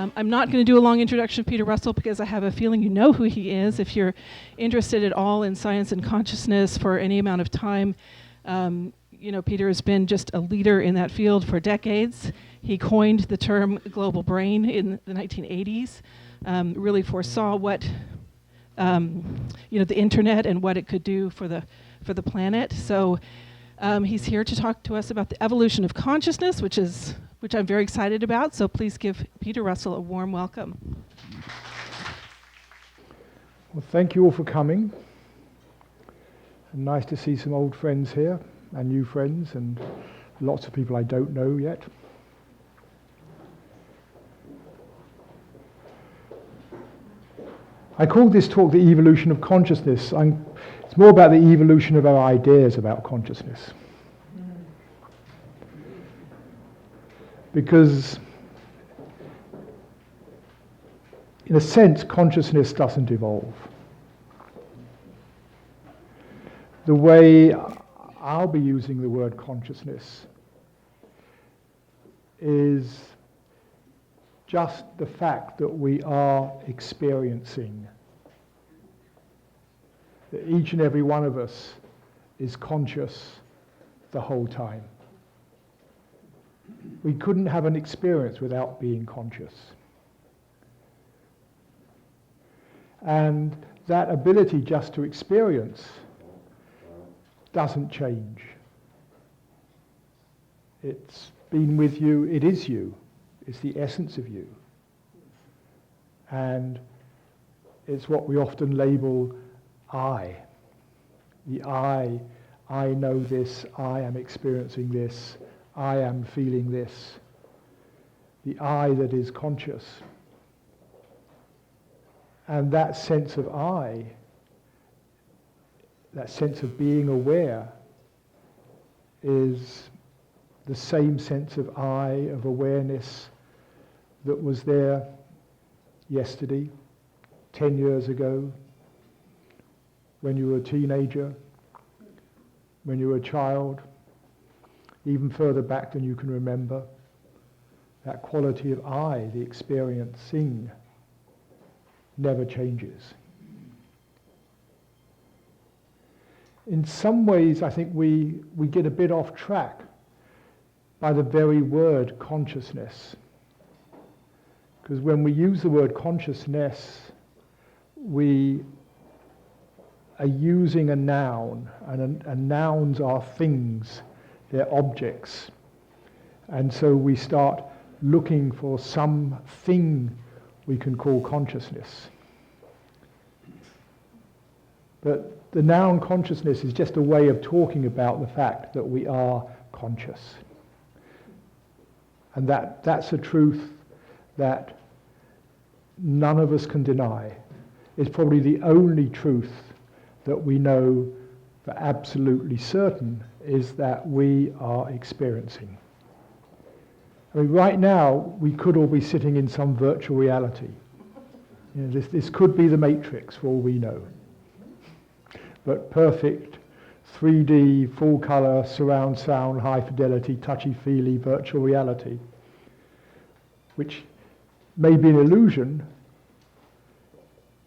I'm not going to do a long introduction of Peter Russell because I have a feeling you know who he is. If you're interested at all in science and consciousness for any amount of time, Peter has been just a leader in that field for decades. He coined the term global brain in the 1980s, really foresaw what the internet and what it could do for the planet. So he's here to talk to us about the evolution of consciousness, which I'm very excited about. So please give Peter Russell a warm welcome. Well, thank you all for coming. And nice to see some old friends here and new friends and lots of people I don't know yet. I called this talk the evolution of consciousness. It's more about the evolution of our ideas about consciousness. Because, in a sense, consciousness doesn't evolve. The way I'll be using the word consciousness is just the fact that we are experiencing, that each and every one of us is conscious the whole time. We couldn't have an experience without being conscious. And that ability just to experience doesn't change. It's been with you, it is you. It's the essence of you. And it's what we often label I. The I know this, I am experiencing this, I am feeling this. The I that is conscious. And that sense of I, that sense of being aware, is the same sense of I, of awareness, that was there yesterday, 10 years ago, when you were a teenager, when you were a child, even further back than you can remember. That quality of I, the experiencing, never changes. In some ways, I think we get a bit off track by the very word consciousness. Because when we use the word consciousness, we are using a noun, and nouns are things, they're objects. And so we start looking for something we can call consciousness. But the noun consciousness is just a way of talking about the fact that we are conscious. And that's a truth that none of us can deny. It's probably the only truth that we know for absolutely certain is that we are experiencing. I mean, right now, we could all be sitting in some virtual reality. This could be the Matrix, for all we know. But perfect 3D, full color, surround sound, high fidelity, touchy-feely virtual reality, which may be an illusion,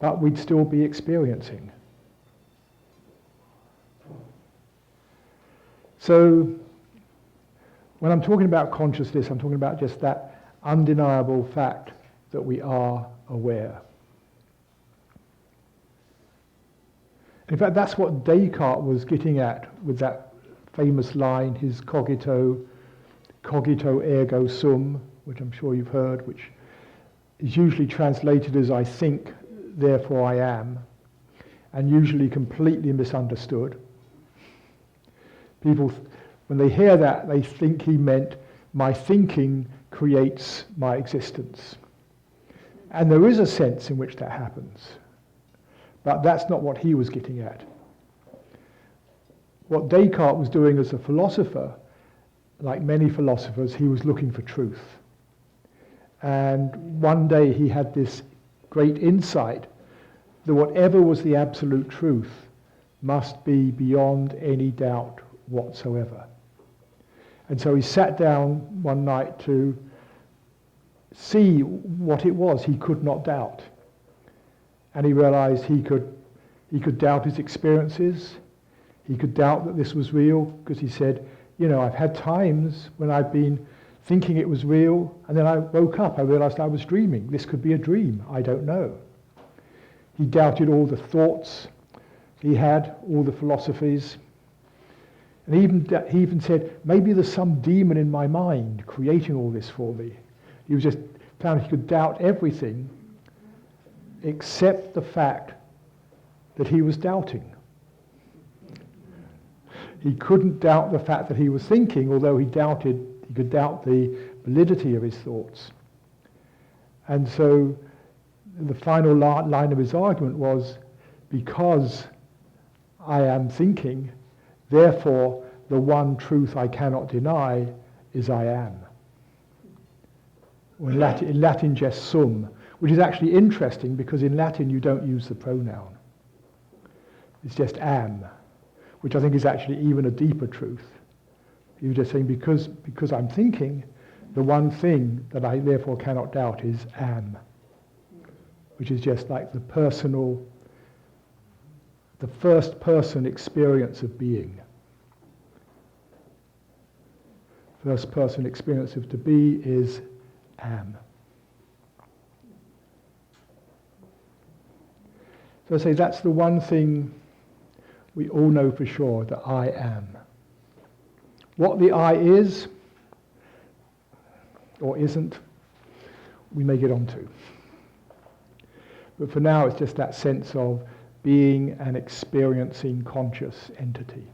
but we'd still be experiencing. So, when I'm talking about consciousness, I'm talking about just that undeniable fact that we are aware. In fact, that's what Descartes was getting at with that famous line, his cogito ergo sum, which I'm sure you've heard, which is usually translated as I think, therefore I am, and usually completely misunderstood. People, when they hear that, they think he meant my thinking creates my existence. And there is a sense in which that happens. But that's not what he was getting at. What Descartes was doing as a philosopher, like many philosophers, he was looking for truth. And one day he had this great insight that whatever was the absolute truth must be beyond any doubt whatsoever. And so he sat down one night to see what it was he could not doubt. And he realized he could doubt his experiences. He could doubt that this was real, because he said, I've had times when I've been thinking it was real, and then I woke up, I realized I was dreaming. This could be a dream, I don't know. He doubted all the thoughts he had, all the philosophies. And he even said, maybe there's some demon in my mind creating all this for me. He was just found he could doubt everything except the fact that he was doubting. He couldn't doubt the fact that he was thinking, although he could doubt the validity of his thoughts. And so the final line of his argument was, because I am thinking, therefore the one truth I cannot deny is I am. Or in Latin just sum, which is actually interesting because in Latin you don't use the pronoun. It's just am, which I think is actually even a deeper truth. He was just saying, because I'm thinking, the one thing that I therefore cannot doubt is am, which is just like the first person experience of being. First person experience of to be is am. So I say that's the one thing we all know for sure, that I am. What the I is, or isn't, we may get onto. But for now it's just that sense of being an experiencing conscious entity.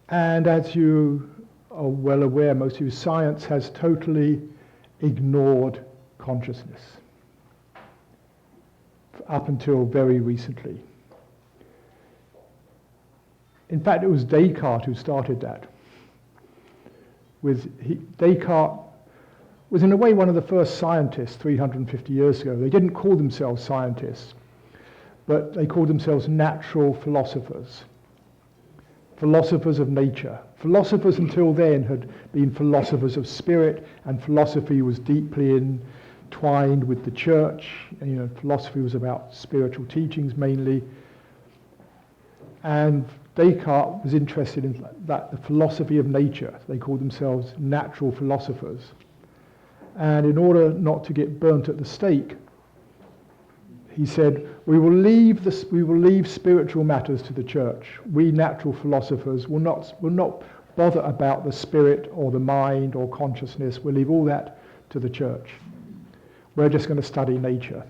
And as you are well aware, most of you, science has totally ignored consciousness up until very recently. In fact, it was Descartes who started that. Descartes was in a way one of the first scientists 350 years ago. They didn't call themselves scientists, but they called themselves natural philosophers. Philosophers of nature. Philosophers until then had been philosophers of spirit, and philosophy was deeply entwined with the church. And, philosophy was about spiritual teachings mainly. And Descartes was interested in the philosophy of nature. They called themselves natural philosophers. And in order not to get burnt at the stake, he said, we will leave spiritual matters to the church. We natural philosophers will not bother about the spirit or the mind or consciousness. We'll leave all that to the church. We're just going to study nature.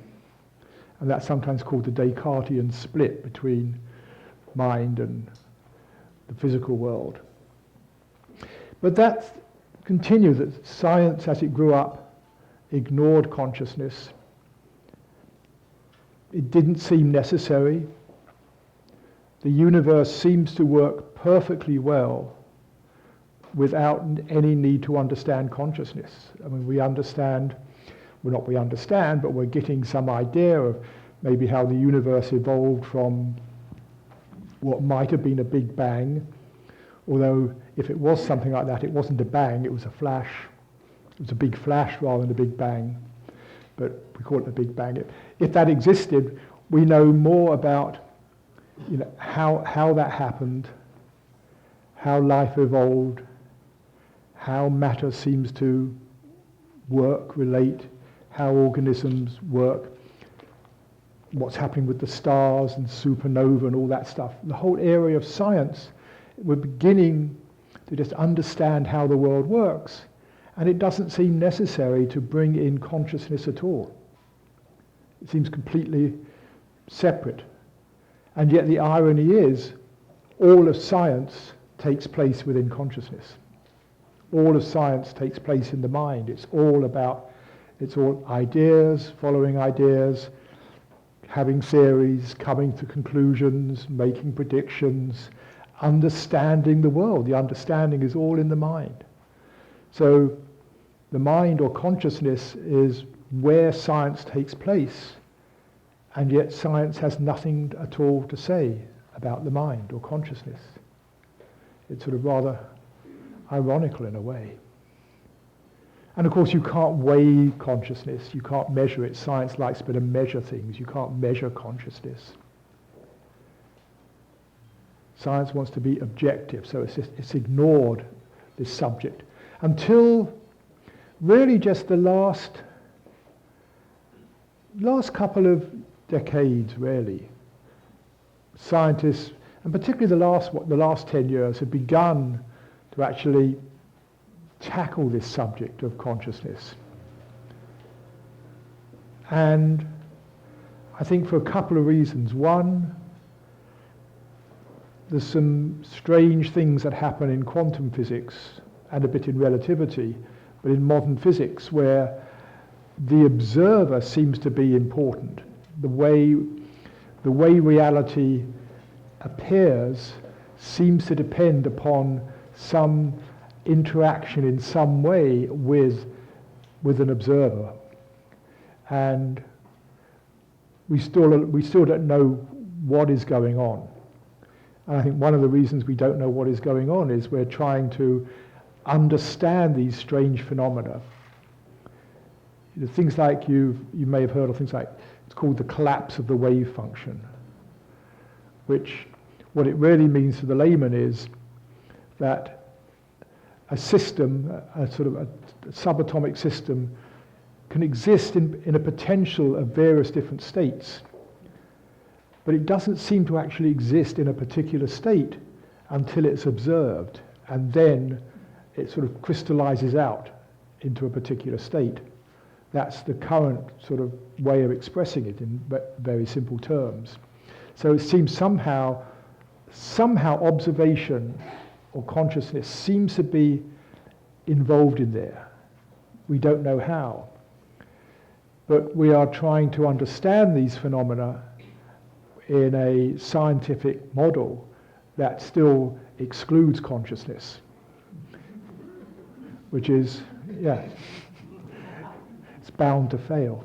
And that's sometimes called the Descartesian split between mind and the physical world. But that continued, that science as it grew up ignored consciousness. It didn't seem necessary. The universe seems to work perfectly well without any need to understand consciousness. I mean, but we're getting some idea of maybe how the universe evolved from what might have been a big bang, although if it was something like that, it wasn't a bang, it was a flash. It was a big flash rather than a big bang, but we call it a big bang. If that existed, we know more about how that happened, how life evolved, how matter seems to work, relate, how organisms work, what's happening with the stars and supernova and all that stuff. The whole area of science, we're beginning to just understand how the world works, and it doesn't seem necessary to bring in consciousness at all. It seems completely separate. And yet the irony is, all of science takes place within consciousness. All of science takes place in the mind. It's all ideas, following ideas, having theories, coming to conclusions, making predictions, understanding the world. The understanding is all in the mind. So the mind or consciousness is where science takes place, and yet science has nothing at all to say about the mind or consciousness. It's sort of rather ironical in a way. And of course you can't weigh consciousness, you can't measure it. Science likes to measure things, you can't measure consciousness. Science wants to be objective, so it's ignored this subject until really just the last couple of decades, really. Scientists, and particularly the last 10 years, have begun to actually tackle this subject of consciousness. And I think for a couple of reasons. One, there's some strange things that happen in quantum physics and a bit in relativity, but in modern physics where the observer seems to be important. The way reality appears seems to depend upon some interaction in some way with an observer. And we still don't know what is going on. And I think one of the reasons we don't know what is going on is we're trying to understand these strange phenomena. Things like you may have heard of things like, it's called the collapse of the wave function, which what it really means to the layman is that a system, a sort of a subatomic system, can exist in a potential of various different states, but it doesn't seem to actually exist in a particular state until it's observed, and then it sort of crystallizes out into a particular state. That's the current sort of way of expressing it in very simple terms. So it seems somehow observation or consciousness seems to be involved in there. We don't know how. But we are trying to understand these phenomena in a scientific model that still excludes consciousness, which is, it's bound to fail.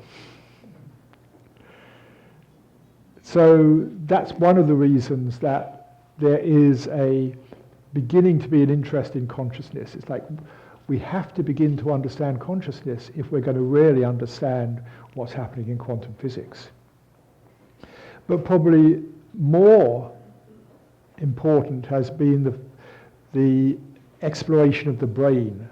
So that's one of the reasons that there is beginning to be an interest in consciousness. It's like we have to begin to understand consciousness if we're going to really understand what's happening in quantum physics. But probably more important has been the exploration of the brain.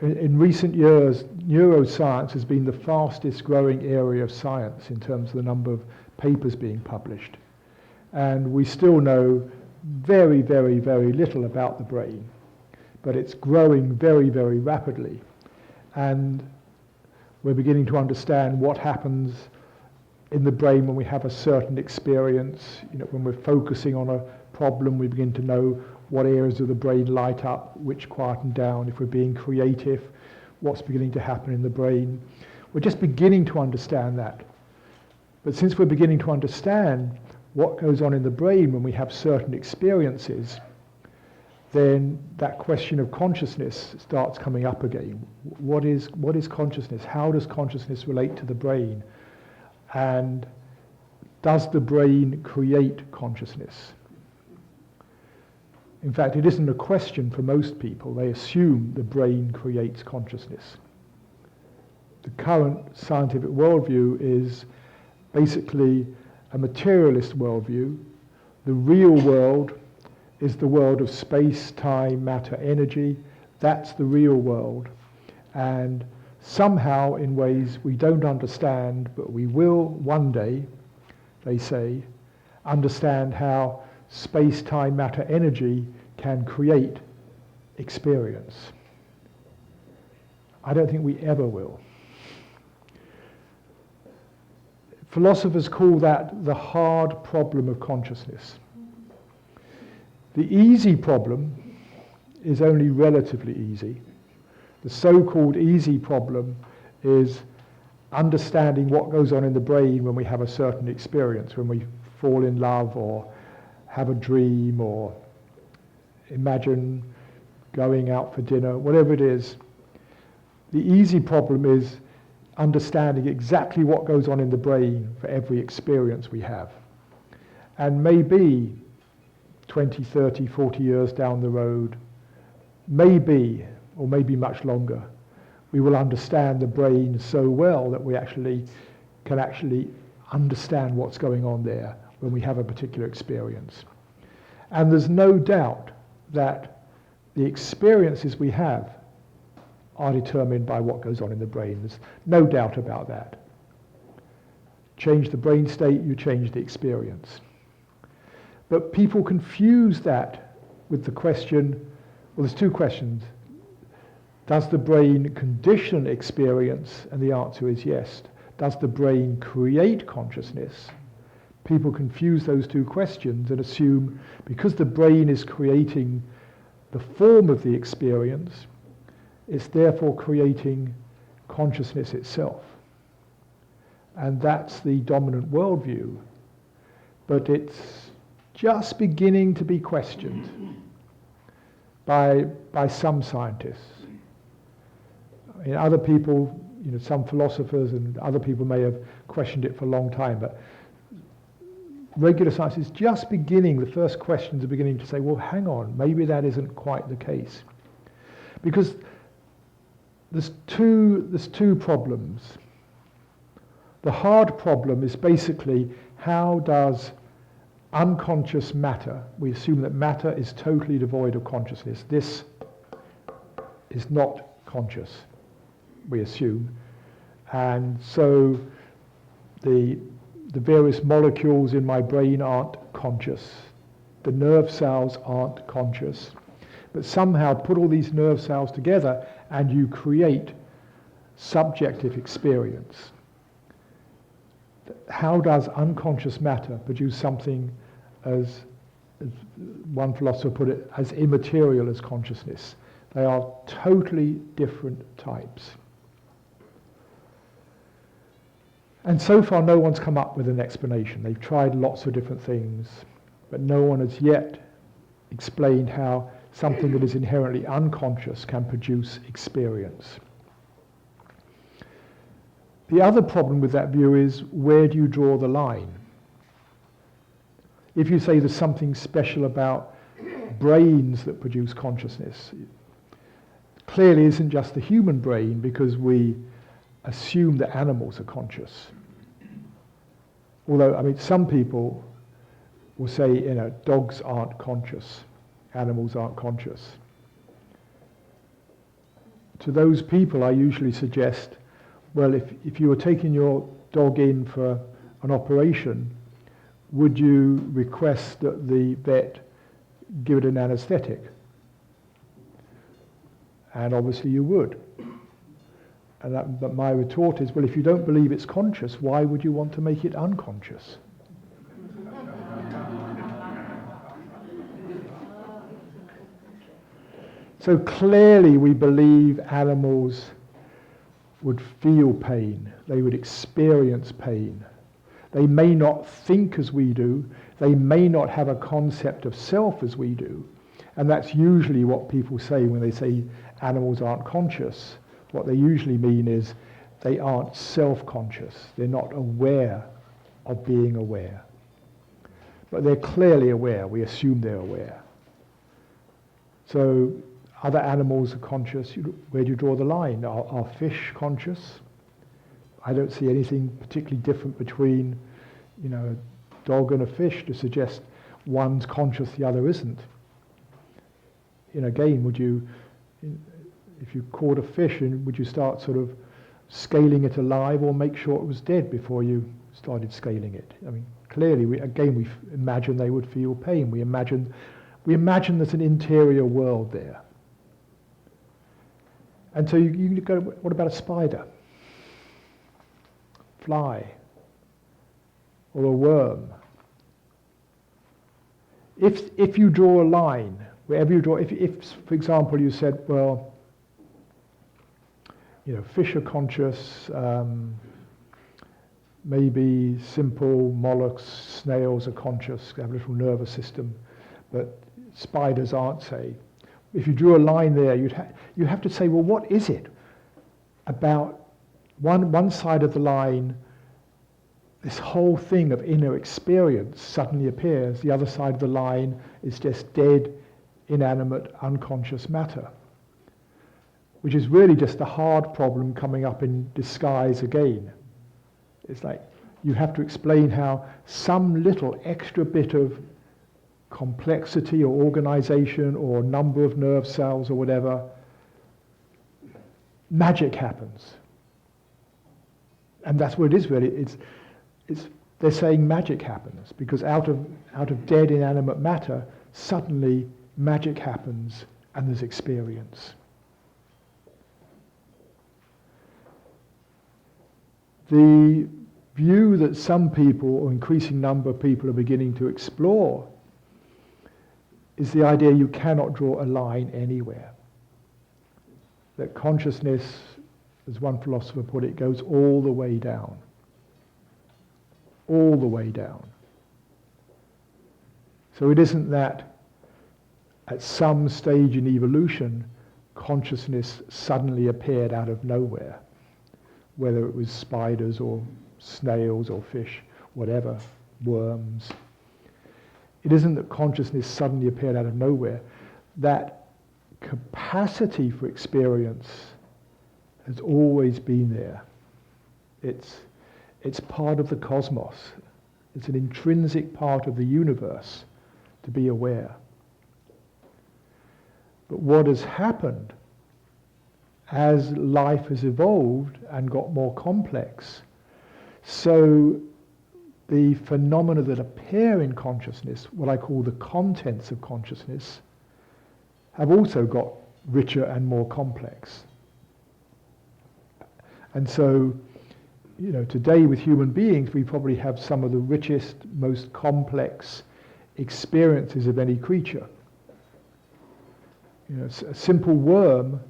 In recent years, neuroscience has been the fastest growing area of science in terms of the number of papers being published. And we still know very, very, very little about the brain, but it's growing very, very rapidly. And we're beginning to understand what happens in the brain when we have a certain experience. When we're focusing on a problem, we begin to know what areas of the brain light up, which quieten down. If we're being creative, what's beginning to happen in the brain. We're just beginning to understand that. But since we're beginning to understand what goes on in the brain when we have certain experiences, then that question of consciousness starts coming up again. What is consciousness? How does consciousness relate to the brain? And does the brain create consciousness? In fact, it isn't a question for most people. They assume the brain creates consciousness. The current scientific worldview is basically a materialist worldview. The real world is the world of space, time, matter, energy. That's the real world. And somehow, in ways we don't understand, but we will one day, they say, understand how space, time, matter, energy can create experience. I don't think we ever will. Philosophers call that the hard problem of consciousness. The easy problem is only relatively easy. The so-called easy problem is understanding what goes on in the brain when we have a certain experience, when we fall in love or have a dream or imagine going out for dinner, whatever it is. The easy problem is understanding exactly what goes on in the brain for every experience we have. And maybe 20, 30, 40 years down the road, maybe, or maybe much longer, we will understand the brain so well that we can actually understand what's going on there when we have a particular experience. And there's no doubt that the experiences we have are determined by what goes on in the brain. There's no doubt about that. Change the brain state, you change the experience. But people confuse that with the question, well, there's two questions. Does the brain condition experience? And the answer is yes. Does the brain create consciousness? People confuse those two questions and assume because the brain is creating the form of the experience, it's therefore creating consciousness itself. And that's the dominant worldview. But it's just beginning to be questioned by some scientists. I mean, other people, some philosophers and other people may have questioned it for a long time, but regular science is just beginning, the first questions are beginning to say, well, hang on, maybe that isn't quite the case. Because there's two problems. The hard problem is basically how does unconscious matter, we assume that matter is totally devoid of consciousness. This is not conscious, we assume. And so the various molecules in my brain aren't conscious. The nerve cells aren't conscious. But somehow put all these nerve cells together and you create subjective experience. How does unconscious matter produce something as one philosopher put it, as immaterial as consciousness? They are totally different types. And so far no one's come up with an explanation. They've tried lots of different things, but no one has yet explained how something that is inherently unconscious can produce experience. The other problem with that view is, where do you draw the line? If you say there's something special about brains that produce consciousness, clearly isn't just the human brain, because we assume that animals are conscious. Although, some people will say, dogs aren't conscious, animals aren't conscious. To those people, I usually suggest, well, if you were taking your dog in for an operation, would you request that the vet give it an anesthetic? And obviously you would. But my retort is, well, if you don't believe it's conscious, why would you want to make it unconscious? So clearly we believe animals would feel pain, they would experience pain. They may not think as we do, they may not have a concept of self as we do, and that's usually what people say when they say animals aren't conscious. What they usually mean is they aren't self-conscious, they're not aware of being aware. But they're clearly aware, we assume they're aware. So other animals are conscious. Where do you draw the line? Are fish conscious? I don't see anything particularly different between, a dog and a fish to suggest one's conscious, the other isn't. Again, if you caught a fish, would you start sort of scaling it alive or make sure it was dead before you started scaling it? Clearly, we imagine they would feel pain. We imagine there's an interior world there. And so you go, what about a spider? Fly? Or a worm? If you draw a line, wherever you draw, if for example you said, well, fish are conscious, maybe simple mollusks, snails are conscious, they have a little nervous system, but spiders aren't, say. If you drew a line there, you have to say, well, what is it about one side of the line, this whole thing of inner experience suddenly appears, the other side of the line is just dead, inanimate, unconscious matter. which is really just a hard problem coming up in disguise again. It's like you have to explain how some little extra bit of complexity or organization or number of nerve cells or whatever, magic happens. And that's what it is really. They're saying magic happens because out of dead inanimate matter, suddenly magic happens and there's experience. The view that some people, or increasing number of people, are beginning to explore is the idea you cannot draw a line anywhere. That consciousness, as one philosopher put it, goes all the way down. All the way down. So it isn't that at some stage in evolution, consciousness suddenly appeared out of nowhere, whether it was spiders or snails or fish, whatever, worms. It isn't that consciousness suddenly appeared out of nowhere. That capacity for experience has always been there. It's part of the cosmos. It's an intrinsic part of the universe to be aware. But what has happened as life has evolved and got more complex, so the phenomena that appear in consciousness, what I call the contents of consciousness, have also got richer and more complex. And so, today with human beings, we probably have some of the richest, most complex experiences of any creature. A simple worm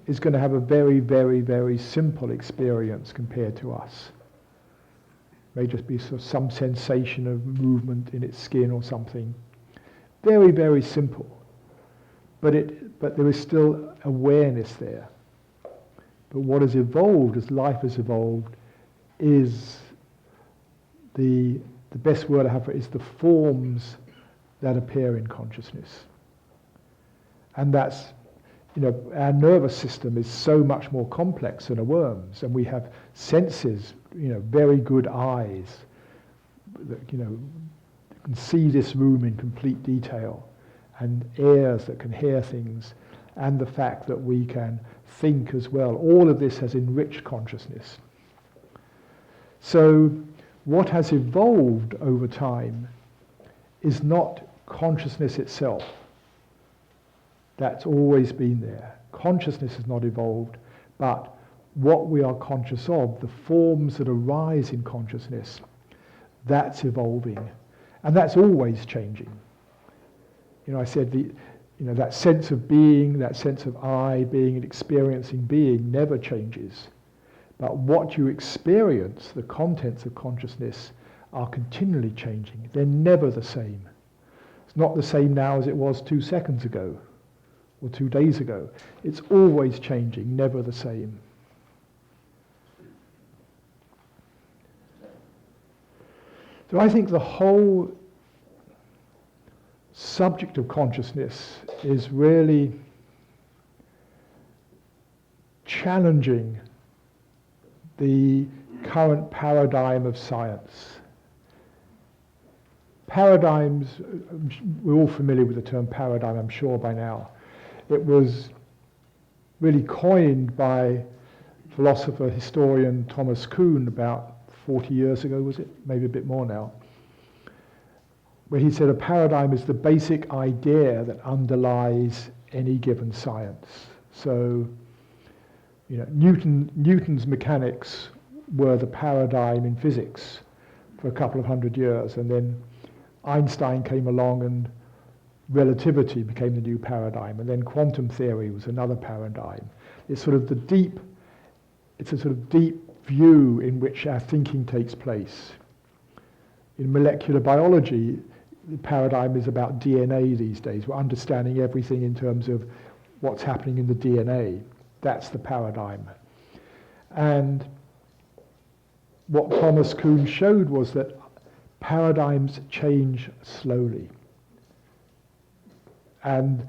is going to have a very, very, very simple experience compared to us. May just be sort of some sensation of movement in its skin or something. Very, very simple. But there is still awareness there. But what has evolved as life has evolved is the best word I have for it is the forms that appear in consciousness. And that's, our nervous system is so much more complex than a worm's, and we have senses, very good eyes that, can see this room in complete detail, and ears that can hear things, and the fact that we can think as well. All of this has enriched consciousness. So what has evolved over time is not consciousness itself. That's always been there. Consciousness has not evolved, but what we are conscious of, the forms that arise in consciousness, that's evolving. And that's always changing. I said that sense of being, that sense of I being and experiencing being never changes. But what you experience, the contents of consciousness, are continually changing. They're never the same. It's not the same now as it was 2 seconds ago or 2 days ago. It's always changing, never the same. So I think the whole subject of consciousness is really challenging the current paradigm of science. Paradigms, we're all familiar with the term paradigm, I'm sure by now. It was really coined by philosopher, historian Thomas Kuhn about 40 years ago, was it? Maybe a bit more now. Where he said a paradigm is the basic idea that underlies any given science. So, Newton's mechanics were the paradigm in physics for a couple of 100 years, and then Einstein came along and relativity became the new paradigm, and then quantum theory was another paradigm. It's a sort of deep view in which our thinking takes place. In molecular biology, the paradigm is about DNA these days. We're understanding everything in terms of what's happening in the DNA. That's the paradigm. And what Thomas Kuhn showed was that paradigms change slowly. And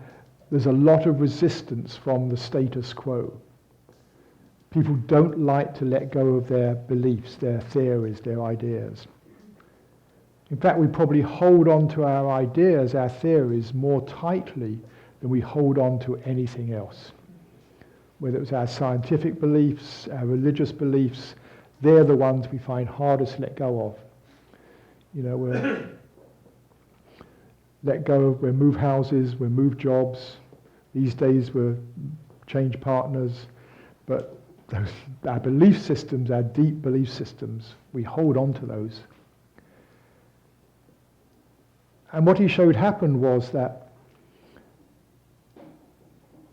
there's a lot of resistance from the status quo. People don't like to let go of their beliefs, their theories, their ideas. In fact, we probably hold on to our ideas, our theories, more tightly than we hold on to anything else. Whether it was our scientific beliefs, our religious beliefs, they're the ones we find hardest to let go of. You know, we'll let go, we'll move houses, we'll move jobs. These days we'll change partners. But our belief systems, our deep belief systems, we hold on to those. And what he showed happened was that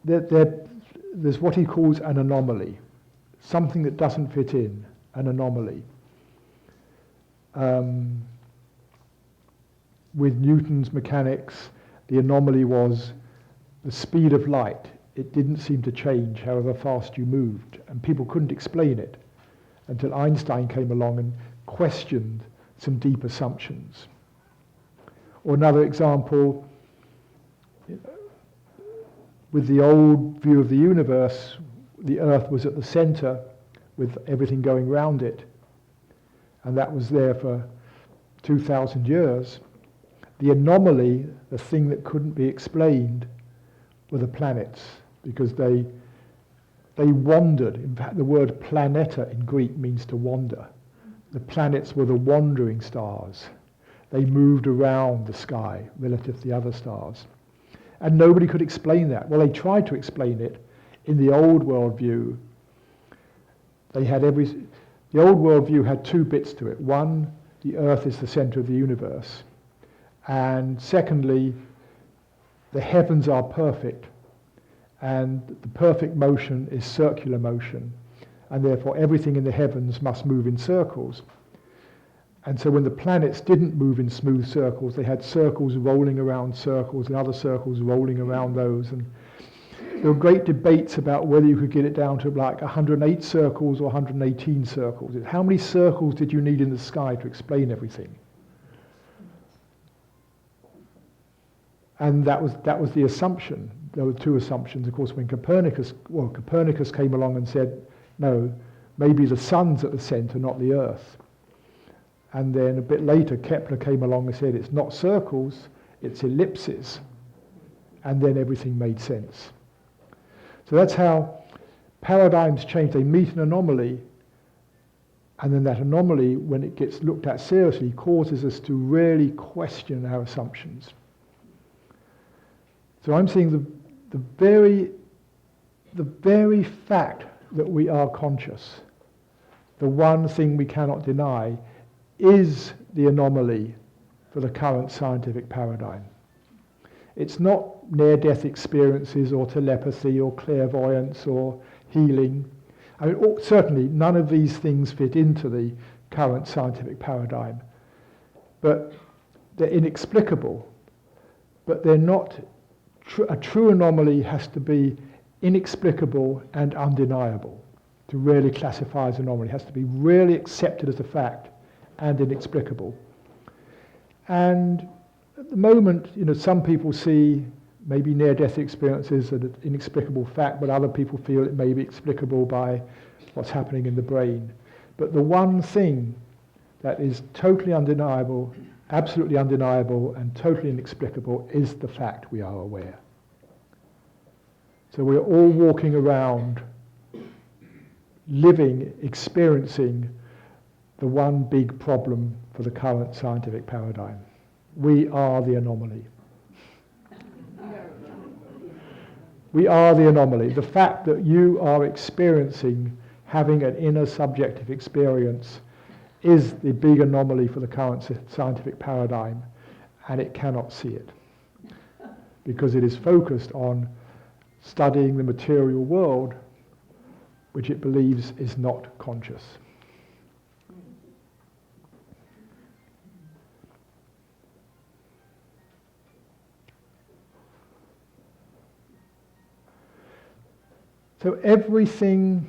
there's what he calls an anomaly, something that doesn't fit in, an anomaly. With Newton's mechanics, the anomaly was the speed of light. It didn't seem to change however fast you moved, and people couldn't explain it until Einstein came along and questioned some deep assumptions. Or another example, with the old view of the universe, the Earth was at the center with everything going round it, and that was there for 2,000 years. The anomaly, the thing that couldn't be explained, were the planets, because they wandered. In fact, the word planeta in Greek means to wander. The planets were the wandering stars. They moved around the sky relative to the other stars. And nobody could explain that. Well, they tried to explain it in the old worldview. The old worldview had two bits to it. One, the Earth is the center of the universe. And secondly, the heavens are perfect. And the perfect motion is circular motion. And therefore everything in the heavens must move in circles. And so when the planets didn't move in smooth circles, they had circles rolling around circles and other circles rolling around those. And there were great debates about whether you could get it down to like 108 circles or 118 circles. How many circles did you need in the sky to explain everything? And that was the assumption. There were two assumptions. Of course, when Copernicus came along and said, no, maybe the sun's at the center, not the Earth. And then a bit later, Kepler came along and said, it's not circles, it's ellipses. And then everything made sense. So that's how paradigms change. They meet an anomaly, and then that anomaly, when it gets looked at seriously, causes us to really question our assumptions. So I'm saying the very fact that we are conscious, the one thing we cannot deny, is the anomaly for the current scientific paradigm. It's not near-death experiences or telepathy or clairvoyance or healing. I mean, certainly none of these things fit into the current scientific paradigm. But they're inexplicable. But they're not... A true anomaly has to be inexplicable and undeniable to really classify as an anomaly. It has to be really accepted as a fact and inexplicable. And at the moment, some people see maybe near-death experiences as an inexplicable fact, but other people feel it may be explicable by what's happening in the brain. But the one thing that is totally undeniable, absolutely undeniable, and totally inexplicable is the fact we are aware. So we're all walking around, living, experiencing the one big problem for the current scientific paradigm. We are the anomaly. We are the anomaly. The fact that you are experiencing having an inner subjective experience is the big anomaly for the current scientific paradigm, and it cannot see it because it is focused on studying the material world, which it believes is not conscious. So everything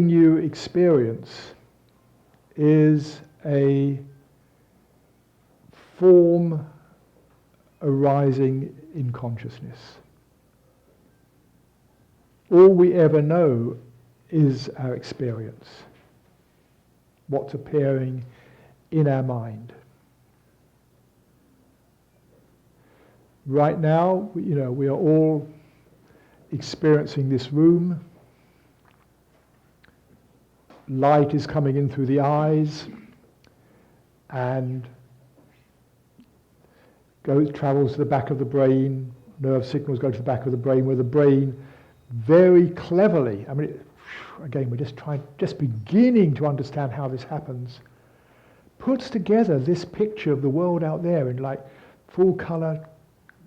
you experience is a form arising in consciousness. All we ever know is our experience, what's appearing in our mind. Right now, we are all experiencing this room. Light is coming in through the eyes and travels to the back of the brain. Nerve signals go to the back of the brain, where the brain very cleverly, again, we're just beginning to understand how this happens, puts together this picture of the world out there in like full color,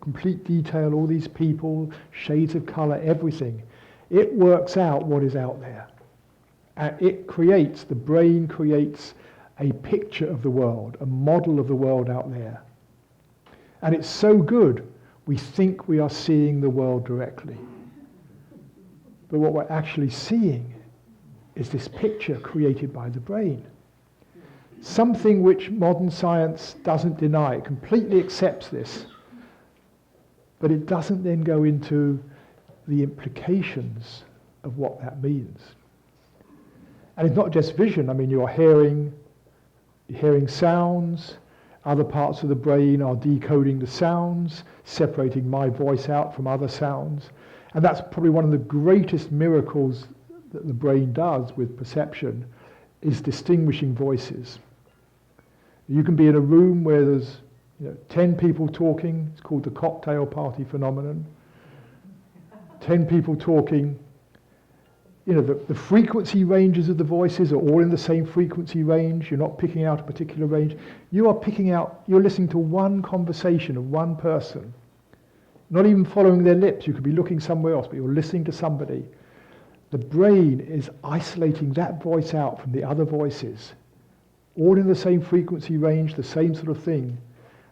complete detail, all these people, shades of color, everything. It works out what is out there. And the brain creates a picture of the world, a model of the world out there. And it's so good, we think we are seeing the world directly. But what we're actually seeing is this picture created by the brain. Something which modern science doesn't deny. It completely accepts this. But it doesn't then go into the implications of what that means. And it's not just vision. You're hearing sounds. Other parts of the brain are decoding the sounds, separating my voice out from other sounds. And that's probably one of the greatest miracles that the brain does with perception, is distinguishing voices. You can be in a room where there's 10 people talking. It's called the cocktail party phenomenon. 10 people talking. The frequency ranges of the voices are all in the same frequency range. You're not picking out a particular range. You're listening to one conversation of one person. Not even following their lips. You could be looking somewhere else, but you're listening to somebody. The brain is isolating that voice out from the other voices, all in the same frequency range, the same sort of thing,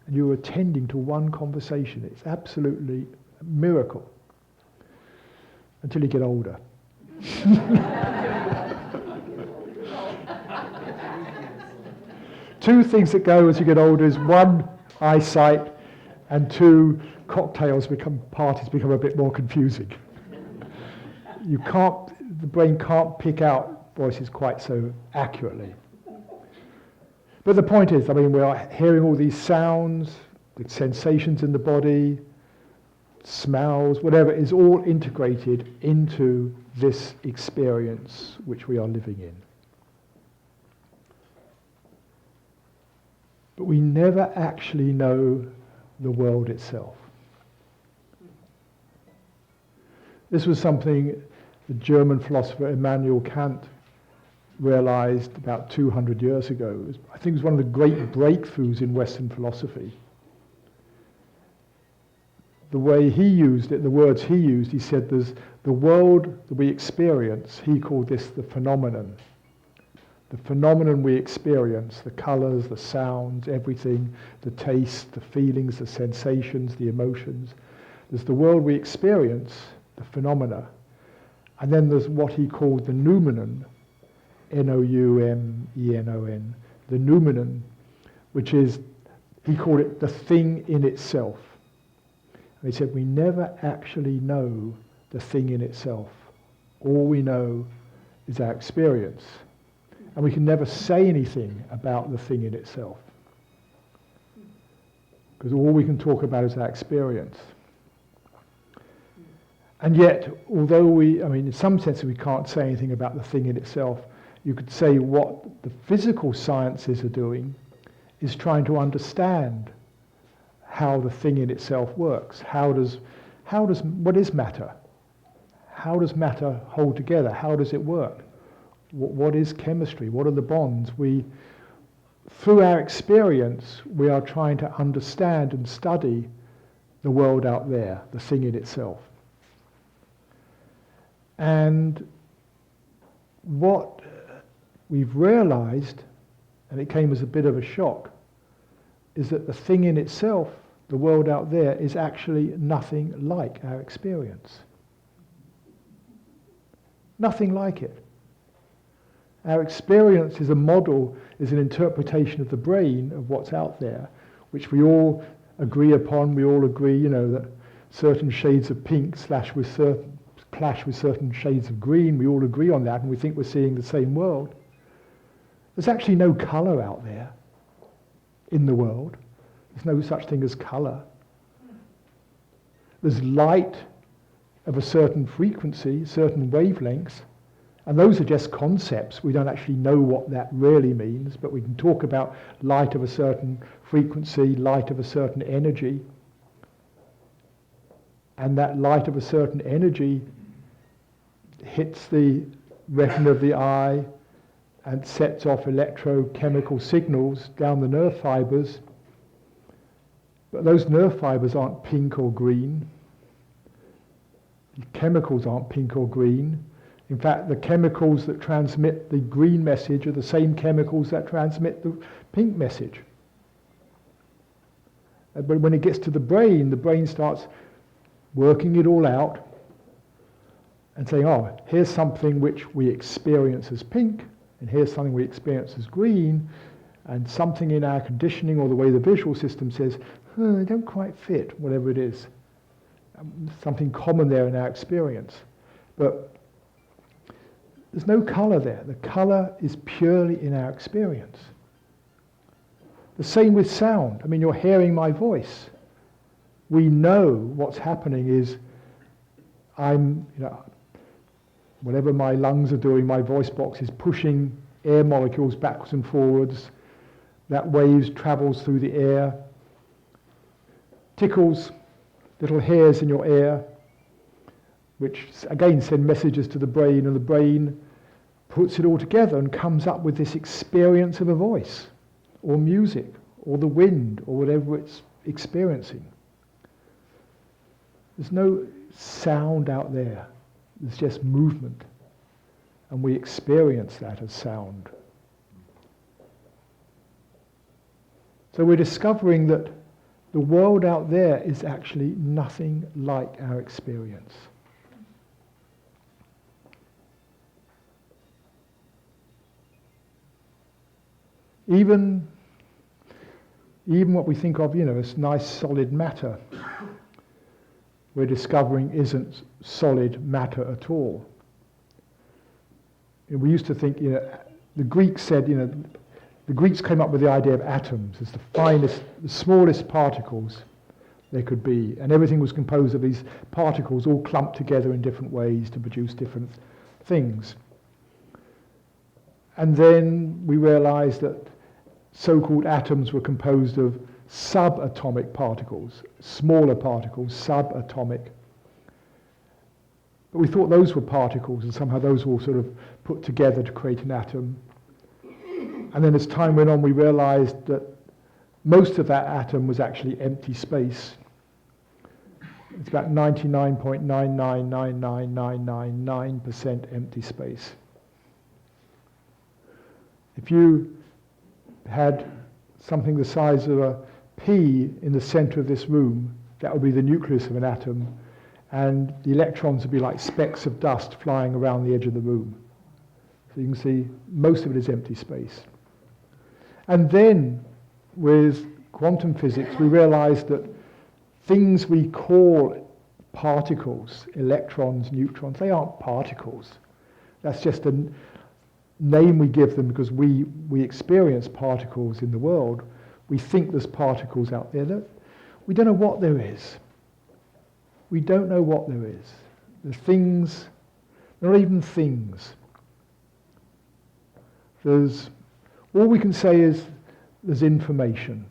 and you're attending to one conversation. It's absolutely a miracle. Until you get older. Two things that go as you get older is one, eyesight, and two, parties become a bit more confusing. The brain can't pick out voices quite so accurately. But the point is, we are hearing all these sounds, the sensations in the body, smells, whatever, is all integrated into this experience which we are living in. But we never actually know the world itself. This was something the German philosopher Immanuel Kant realized about 200 years ago. I think it was one of the great breakthroughs in Western philosophy. The way he used it, the words he used, he said there's the world that we experience, he called this the phenomenon. The phenomenon we experience, the colors, the sounds, everything, the taste, the feelings, the sensations, the emotions. There's the world we experience, the phenomena. And then there's what he called the noumenon, Noumenon, the noumenon, which is, he called it the thing in itself. And he said, we never actually know the thing in itself. All we know is our experience. And we can never say anything about the thing in itself. Because all we can talk about is our experience. And yet, although in some sense we can't say anything about the thing in itself, you could say what the physical sciences are doing is trying to understand how the thing in itself works. What is matter? How does matter hold together? How does it work? What is chemistry? What are the bonds? Through our experience, we are trying to understand and study the world out there, the thing in itself. And what we've realized, and it came as a bit of a shock, is that the thing in itself, the world out there, is actually nothing like our experience. Nothing like it. Our experience is a model, is an interpretation of the brain of what's out there, which we all agree upon. We all agree, that certain shades of pink clash with certain shades of green. We all agree on that, and we think we're seeing the same world. There's actually no colour out there in the world. There's no such thing as colour. There's light of a certain frequency, certain wavelengths, and those are just concepts. We don't actually know what that really means, but we can talk about light of a certain frequency, light of a certain energy, and that light of a certain energy hits the retina of the eye and sets off electrochemical signals down the nerve fibers. But those nerve fibers aren't pink or green. The chemicals aren't pink or green. In fact, the chemicals that transmit the green message are the same chemicals that transmit the pink message. But when it gets to the brain starts working it all out and saying, oh, here's something which we experience as pink, and here's something we experience as green, and something in our conditioning or the way the visual system says, they don't quite fit, whatever it is. Something common there in our experience. But there's no colour there. The colour is purely in our experience. The same with sound. I mean, you're hearing my voice. We know what's happening is whatever my lungs are doing, my voice box is pushing air molecules backwards and forwards. That waves travels through the air, tickles little hairs in your ear, which again send messages to the brain, and the brain puts it all together and comes up with this experience of a voice, or music, or the wind, or whatever it's experiencing. There's no sound out there. There's just movement. And we experience that as sound. So we're discovering that the world out there is actually nothing like our experience. Even what we think of, as nice solid matter, we're discovering isn't solid matter at all. We used to think, the Greeks said, the Greeks came up with the idea of atoms as the finest, the smallest particles there could be, and everything was composed of these particles all clumped together in different ways to produce different things. And then we realized that so-called atoms were composed of subatomic particles, smaller particles, subatomic. But we thought those were particles, and somehow those were all sort of put together to create an atom. And then as time went on, we realized that most of that atom was actually empty space. It's about 99.9999999% empty space. If you had something the size of a pea in the center of this room, that would be the nucleus of an atom, and the electrons would be like specks of dust flying around the edge of the room. So you can see most of it is empty space. And then with quantum physics, we realized that things we call particles, electrons, neutrons, they aren't particles. That's just a name we give them because we experience particles in the world. We think there's particles out there. We don't know what there is. We don't know what there is. The things, not even things. All we can say is there's information.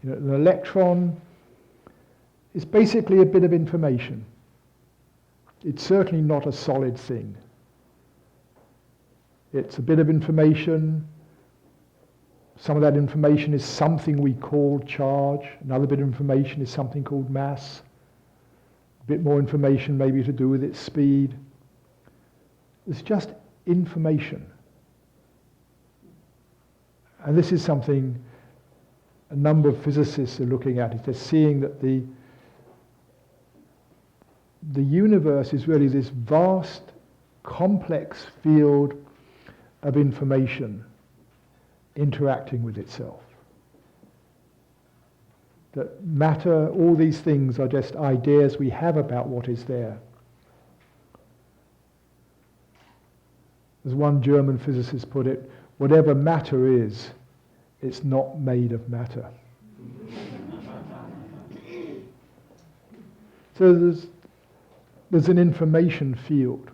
An electron is basically a bit of information. It's certainly not a solid thing. It's a bit of information. Some of that information is something we call charge. Another bit of information is something called mass. A bit more information maybe to do with its speed. It's just information. And this is something a number of physicists are looking at. They're seeing that the universe is really this vast, complex field of information interacting with itself. That matter, all these things are just ideas we have about what is there. As one German physicist put it, whatever matter is, it's not made of matter. So there's an information field.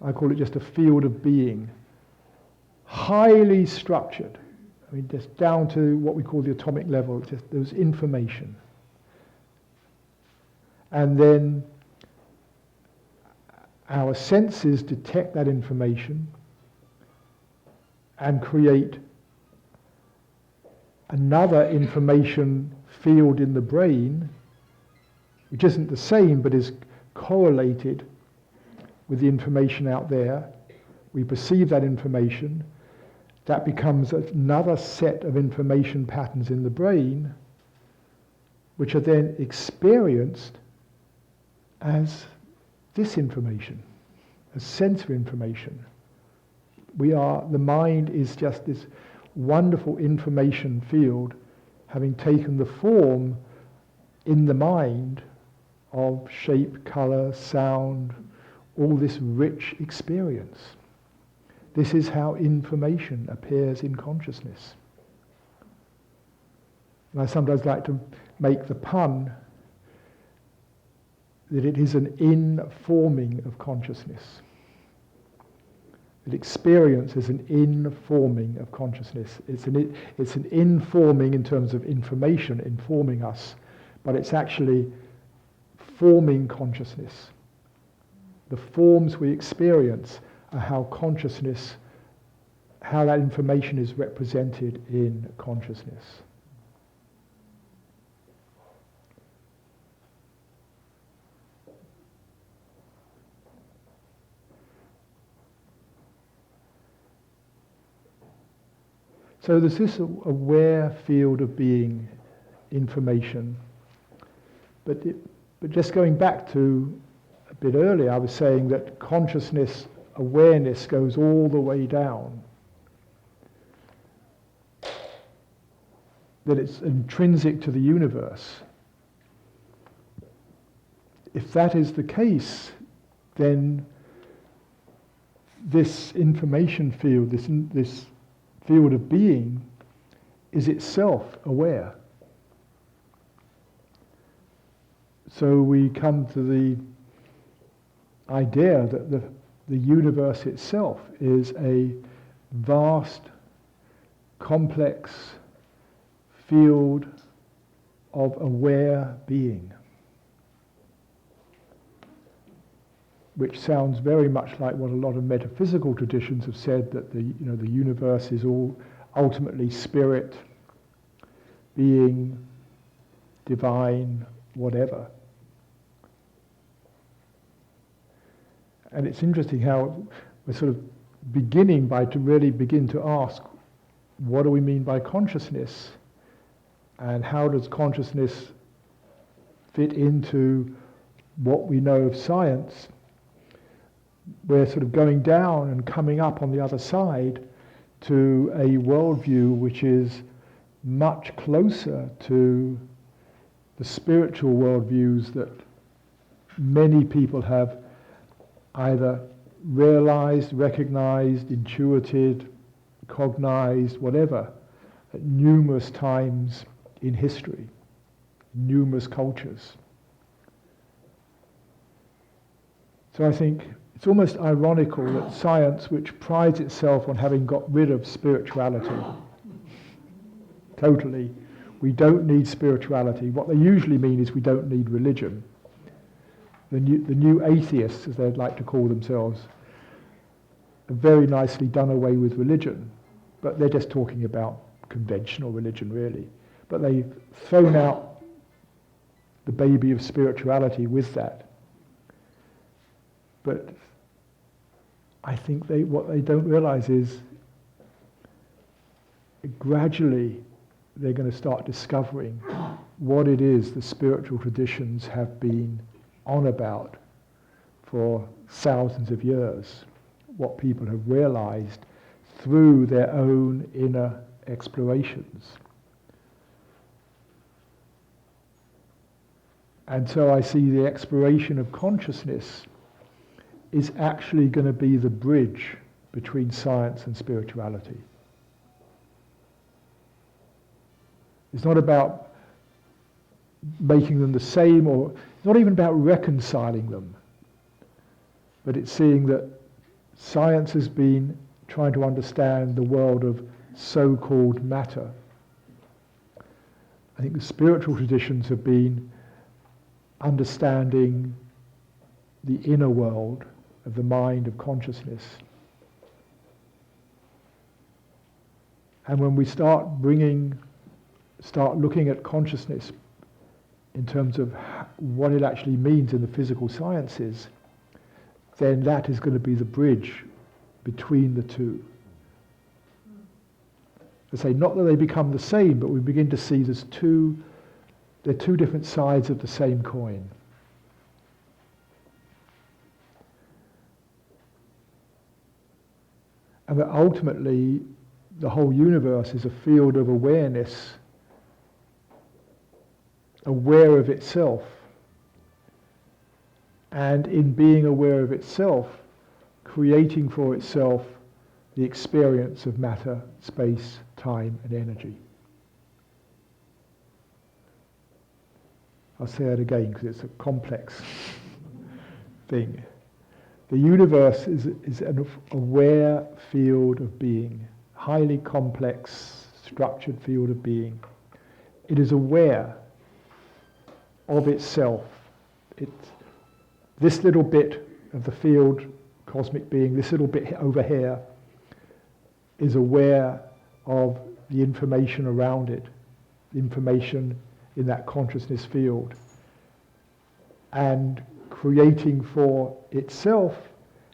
I call it just a field of being. Highly structured. I mean, just down to what we call the atomic level. Just there's information. And then our senses detect that information and create another information field in the brain, which isn't the same but is correlated with the information out there. We perceive that information. That becomes another set of information patterns in the brain, which are then experienced as this information, as sensory information. The mind is just this wonderful information field, having taken the form in the mind of shape, color, sound, all this rich experience. This is how information appears in consciousness. And I sometimes like to make the pun that it is an informing of consciousness. That experience is an informing of consciousness. It's an informing in terms of information, informing us, but it's actually forming consciousness. The forms we experience are how consciousness, how that information is represented in consciousness. So there's this aware field of being, information, but just going back to a bit earlier, I was saying that consciousness, awareness goes all the way down. That it's intrinsic to the universe. If that is the case, then this information field, this field of being, is itself aware. So we come to the idea that the universe itself is a vast, complex field of aware being, which sounds very much like what a lot of metaphysical traditions have said, that the universe is all ultimately spirit, being, divine, whatever. And it's interesting how we're sort of beginning to really begin to ask, what do we mean by consciousness? And how does consciousness fit into what we know of science? We're sort of going down and coming up on the other side to a worldview which is much closer to the spiritual worldviews that many people have either realized, recognized, intuited, cognized, whatever, at numerous times in history, numerous cultures. So I think it's almost ironical that science, which prides itself on having got rid of spirituality, totally, we don't need spirituality. What they usually mean is we don't need religion. The new atheists, as they'd like to call themselves, have very nicely done away with religion, but they're just talking about conventional religion, really. But they've thrown out the baby of spirituality with that. But I think what they don't realize is gradually they're going to start discovering what it is the spiritual traditions have been on about for thousands of years, what people have realized through their own inner explorations. And so I see the exploration of consciousness is actually going to be the bridge between science and spirituality. It's not about making them the same, or it's not even about reconciling them, but it's seeing that science has been trying to understand the world of so-called matter. I think the spiritual traditions have been understanding the inner world of the mind, of consciousness. And when we start looking at consciousness in terms of what it actually means in the physical sciences, then that is going to be the bridge between the two. I say, not that they become the same, but we begin to see they're two different sides of the same coin. And that ultimately the whole universe is a field of awareness, aware of itself. And in being aware of itself, creating for itself the experience of matter, space, time, and energy. I'll say that again because it's a complex thing. The universe is an aware field of being, highly complex, structured field of being. It is aware of itself. This little bit of the field, cosmic being, this little bit over here, is aware of the information around it, the information in that consciousness field, and creating for itself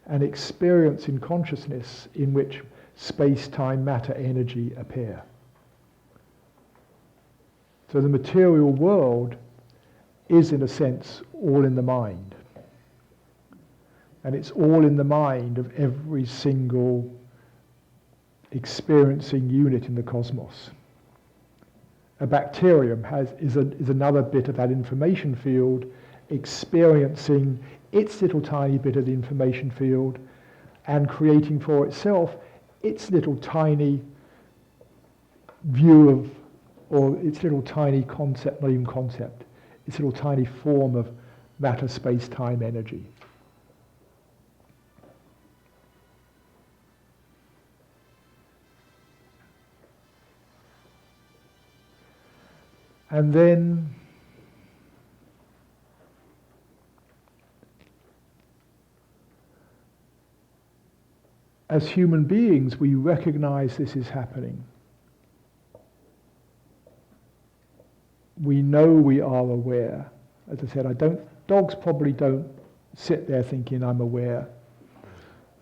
an experience in consciousness in which space, time, matter, energy appear. So the material world is, in a sense, all in the mind. And it's all in the mind of every single experiencing unit in the cosmos. A bacterium is another bit of that information field, experiencing its little tiny bit of the information field and creating for itself its little tiny view of, or its little tiny concept, not even concept, its little tiny form of matter, space, time, energy. And then as human beings, we recognize this is happening. We know we are aware. As I said, dogs probably don't sit there thinking I'm aware.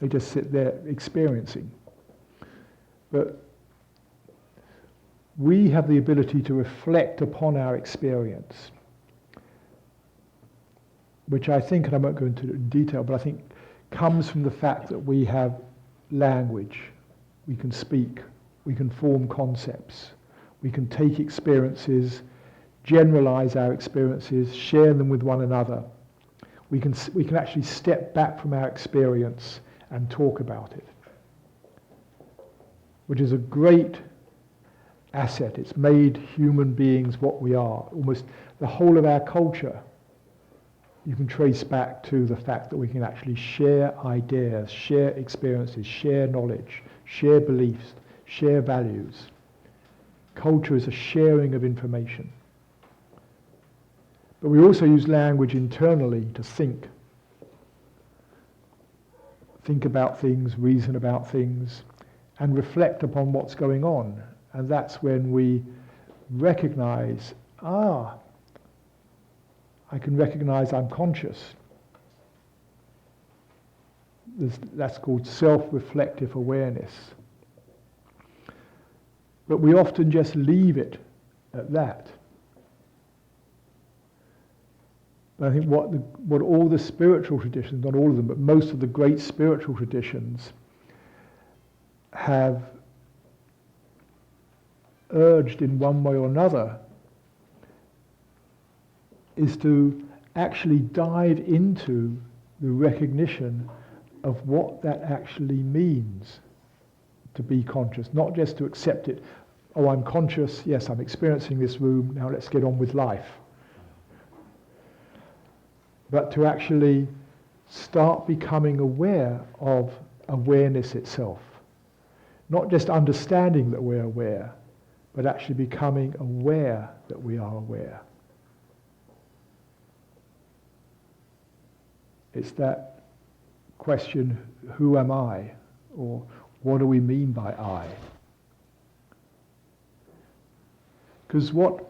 They just sit there experiencing. But we have the ability to reflect upon our experience, which I think, and I won't go into detail, but I think comes from the fact that we have language. We can speak, we can form concepts, we can take experiences, generalize our experiences, share them with one another. We can actually step back from our experience and talk about it, which is a great asset. It's made human beings what we are. Almost the whole of our culture you can trace back to the fact that we can actually share ideas, share experiences, share knowledge, share beliefs, share values. Culture is a sharing of information. But we also use language internally to think about things, reason about things, and reflect upon what's going on. And that's when we recognize, I can recognize I'm conscious. That's called self-reflective awareness. But we often just leave it at that. But I think what all the spiritual traditions, not all of them, but most of the great spiritual traditions have urged in one way or another is to actually dive into the recognition of what that actually means to be conscious, not just to accept it. Oh, I'm conscious, yes, I'm experiencing this room, now let's get on with life. But to actually start becoming aware of awareness itself. Not just understanding that we're aware, but actually becoming aware that we are aware. It's that question, who am I? Or what do we mean by I? Because what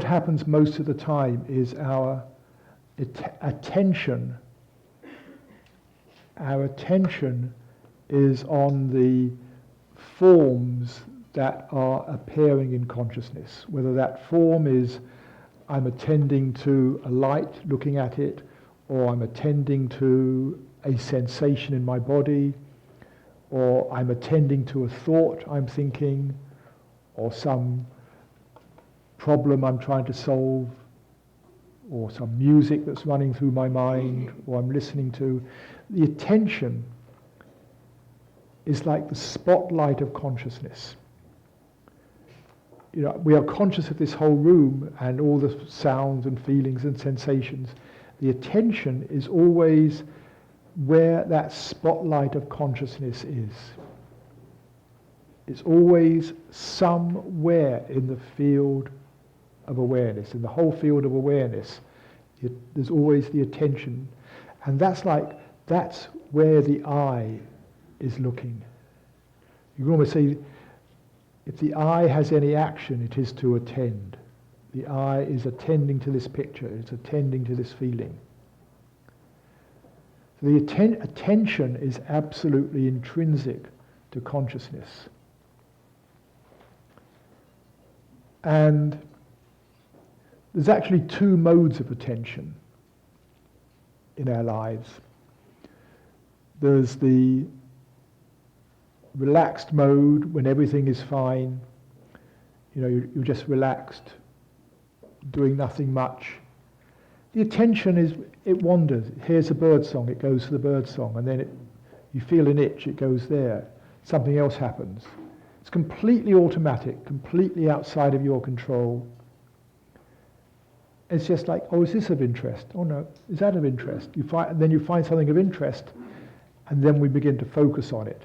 happens most of the time is our attention is on the forms that are appearing in consciousness. Whether that form is I'm attending to a light, looking at it, or I'm attending to a sensation in my body, or I'm attending to a thought I'm thinking, or some problem I'm trying to solve, or some music that's running through my mind, or I'm listening to. The attention is like the spotlight of consciousness. You know, we are conscious of this whole room and all the sounds and feelings and sensations. The attention is always where that spotlight of consciousness is. It's always somewhere in the field of awareness, in the whole field of awareness. There's always the attention. And that's where the I is looking. You can almost say, if the I has any action, it is to attend. The I is attending to this picture, it's attending to this feeling. So the attention is absolutely intrinsic to consciousness. And there's actually two modes of attention in our lives. There's the relaxed mode when everything is fine. You know, you're just relaxed, doing nothing much. The attention is, it wanders. Here's a bird song, it goes to the bird song, and then you feel an itch, it goes there. Something else happens. It's completely automatic, completely outside of your control. It's just like, oh, is this of interest? Oh no, is that of interest? Then you find something of interest, and then we begin to focus on it.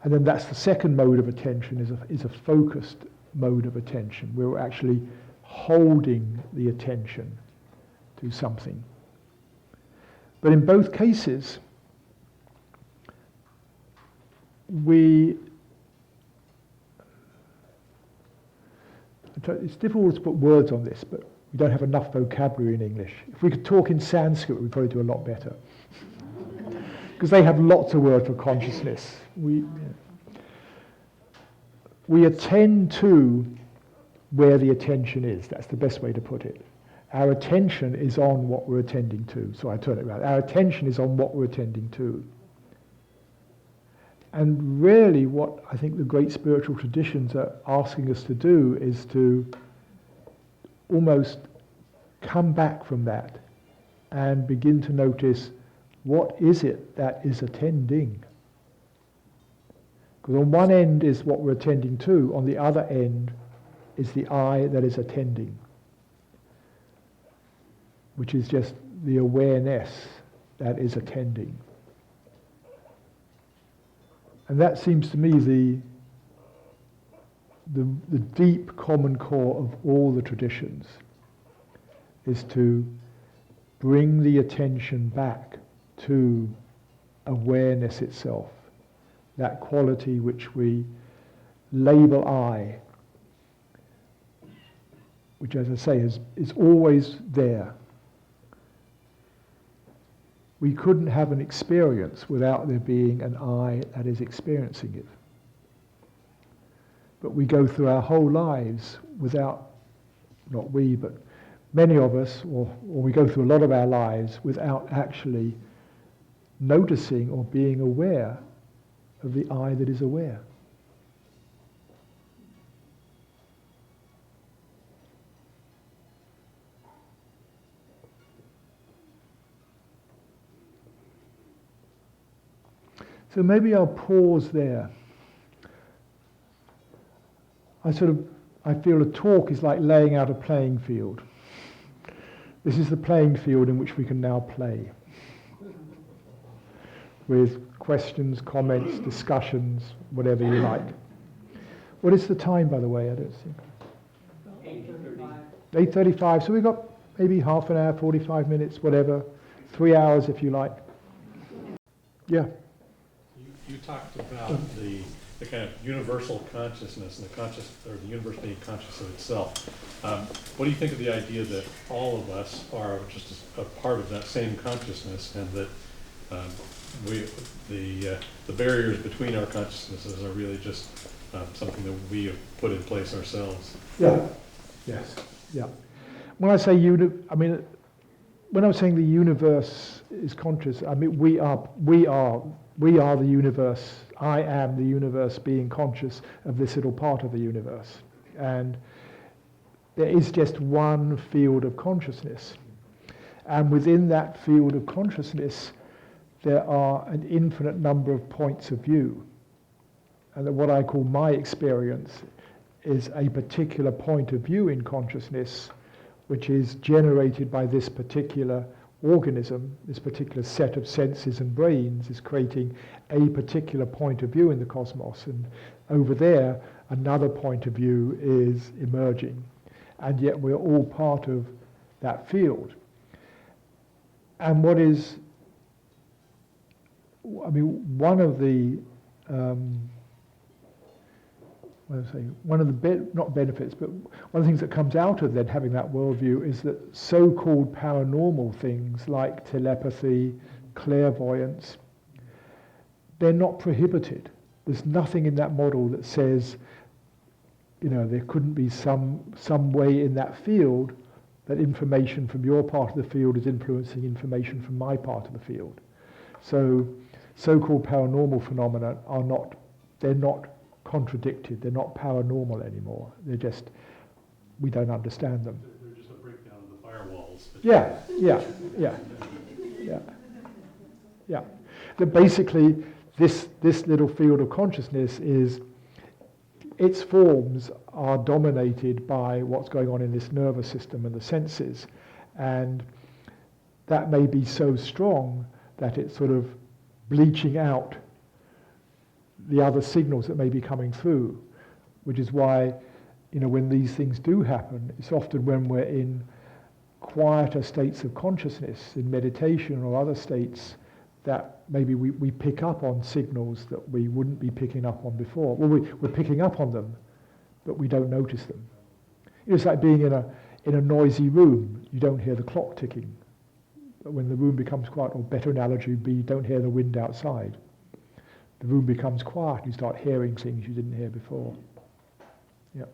And then that's the second mode of attention, is a focused mode of attention. We're actually holding the attention to something. But in both cases, it's difficult to put words on this, but we don't have enough vocabulary in English. If we could talk in Sanskrit, we'd probably do a lot better. Because they have lots of words for consciousness. We attend to where the attention is. That's the best way to put it. Our attention is on what we're attending to. So I turn it around. Our attention is on what we're attending to. And really what I think the great spiritual traditions are asking us to do is to almost come back from that and begin to notice, what is it that is attending? Because on one end is what we're attending to, on the other end is the I that is attending, which is just the awareness that is attending. And that seems to me the deep common core of all the traditions, is to bring the attention back to awareness itself, that quality which we label I, which, as I say, is always there. We couldn't have an experience without there being an I that is experiencing it. But we go through our whole lives without, not we, but many of us, or we go through a lot of our lives without actually noticing or being aware of the I that is aware. So maybe I'll pause there. I feel a talk is like laying out a playing field. This is the playing field in which we can now play. With questions, comments, discussions, whatever you like. What is the time, by the way? I don't see. 8:35. So we've got maybe half an hour, 45 minutes, whatever. 3 hours if you like. Yeah. You talked about the kind of universal consciousness and the universe being conscious of itself. What do you think of the idea that all of us are just a part of that same consciousness, and that the barriers between our consciousnesses are really just something that we have put in place ourselves? Yeah. Yes. Yeah. When I say when I'm saying the universe is conscious, I mean we are the universe. I am the universe being conscious of this little part of the universe. And there is just one field of consciousness. And within that field of consciousness, there are an infinite number of points of view. And that what I call my experience is a particular point of view in consciousness, which is generated by this particular organism, this particular set of senses and brains is creating a particular point of view in the cosmos. And over there, another point of view is emerging. And yet we're all part of that field. And one of the not benefits, but one of the things that comes out of then having that worldview is that so-called paranormal things like telepathy, clairvoyance, they're not prohibited. There's nothing in that model that says, there couldn't be some way in that field that information from your part of the field is influencing information from my part of the field. So so-called paranormal phenomena they're not contradicted, they're not paranormal anymore. We don't understand them. They're just a breakdown of the firewalls. Yeah. That basically this little field of consciousness its forms are dominated by what's going on in this nervous system and the senses. And that may be so strong that it's sort of bleaching out the other signals that may be coming through, which is why, when these things do happen, it's often when we're in quieter states of consciousness, in meditation or other states, that maybe we pick up on signals that we wouldn't be picking up on before. Well, we're picking up on them, but we don't notice them. It's like being in a noisy room. You don't hear the clock ticking. But when the room becomes quiet, or better analogy would be you don't hear the wind outside. The room becomes quiet and you start hearing things you didn't hear before. Yeah.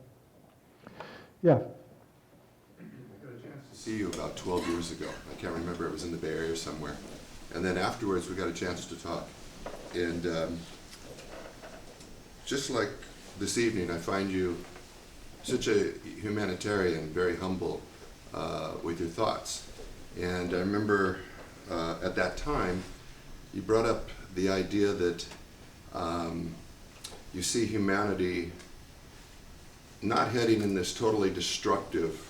I got a chance to see you about 12 years ago. I can't remember, it was in the Bay Area somewhere. And then afterwards we got a chance to talk. And just like this evening, I find you such a humanitarian, very humble with your thoughts. And I remember at that time, you brought up the idea that you see humanity not heading in this totally destructive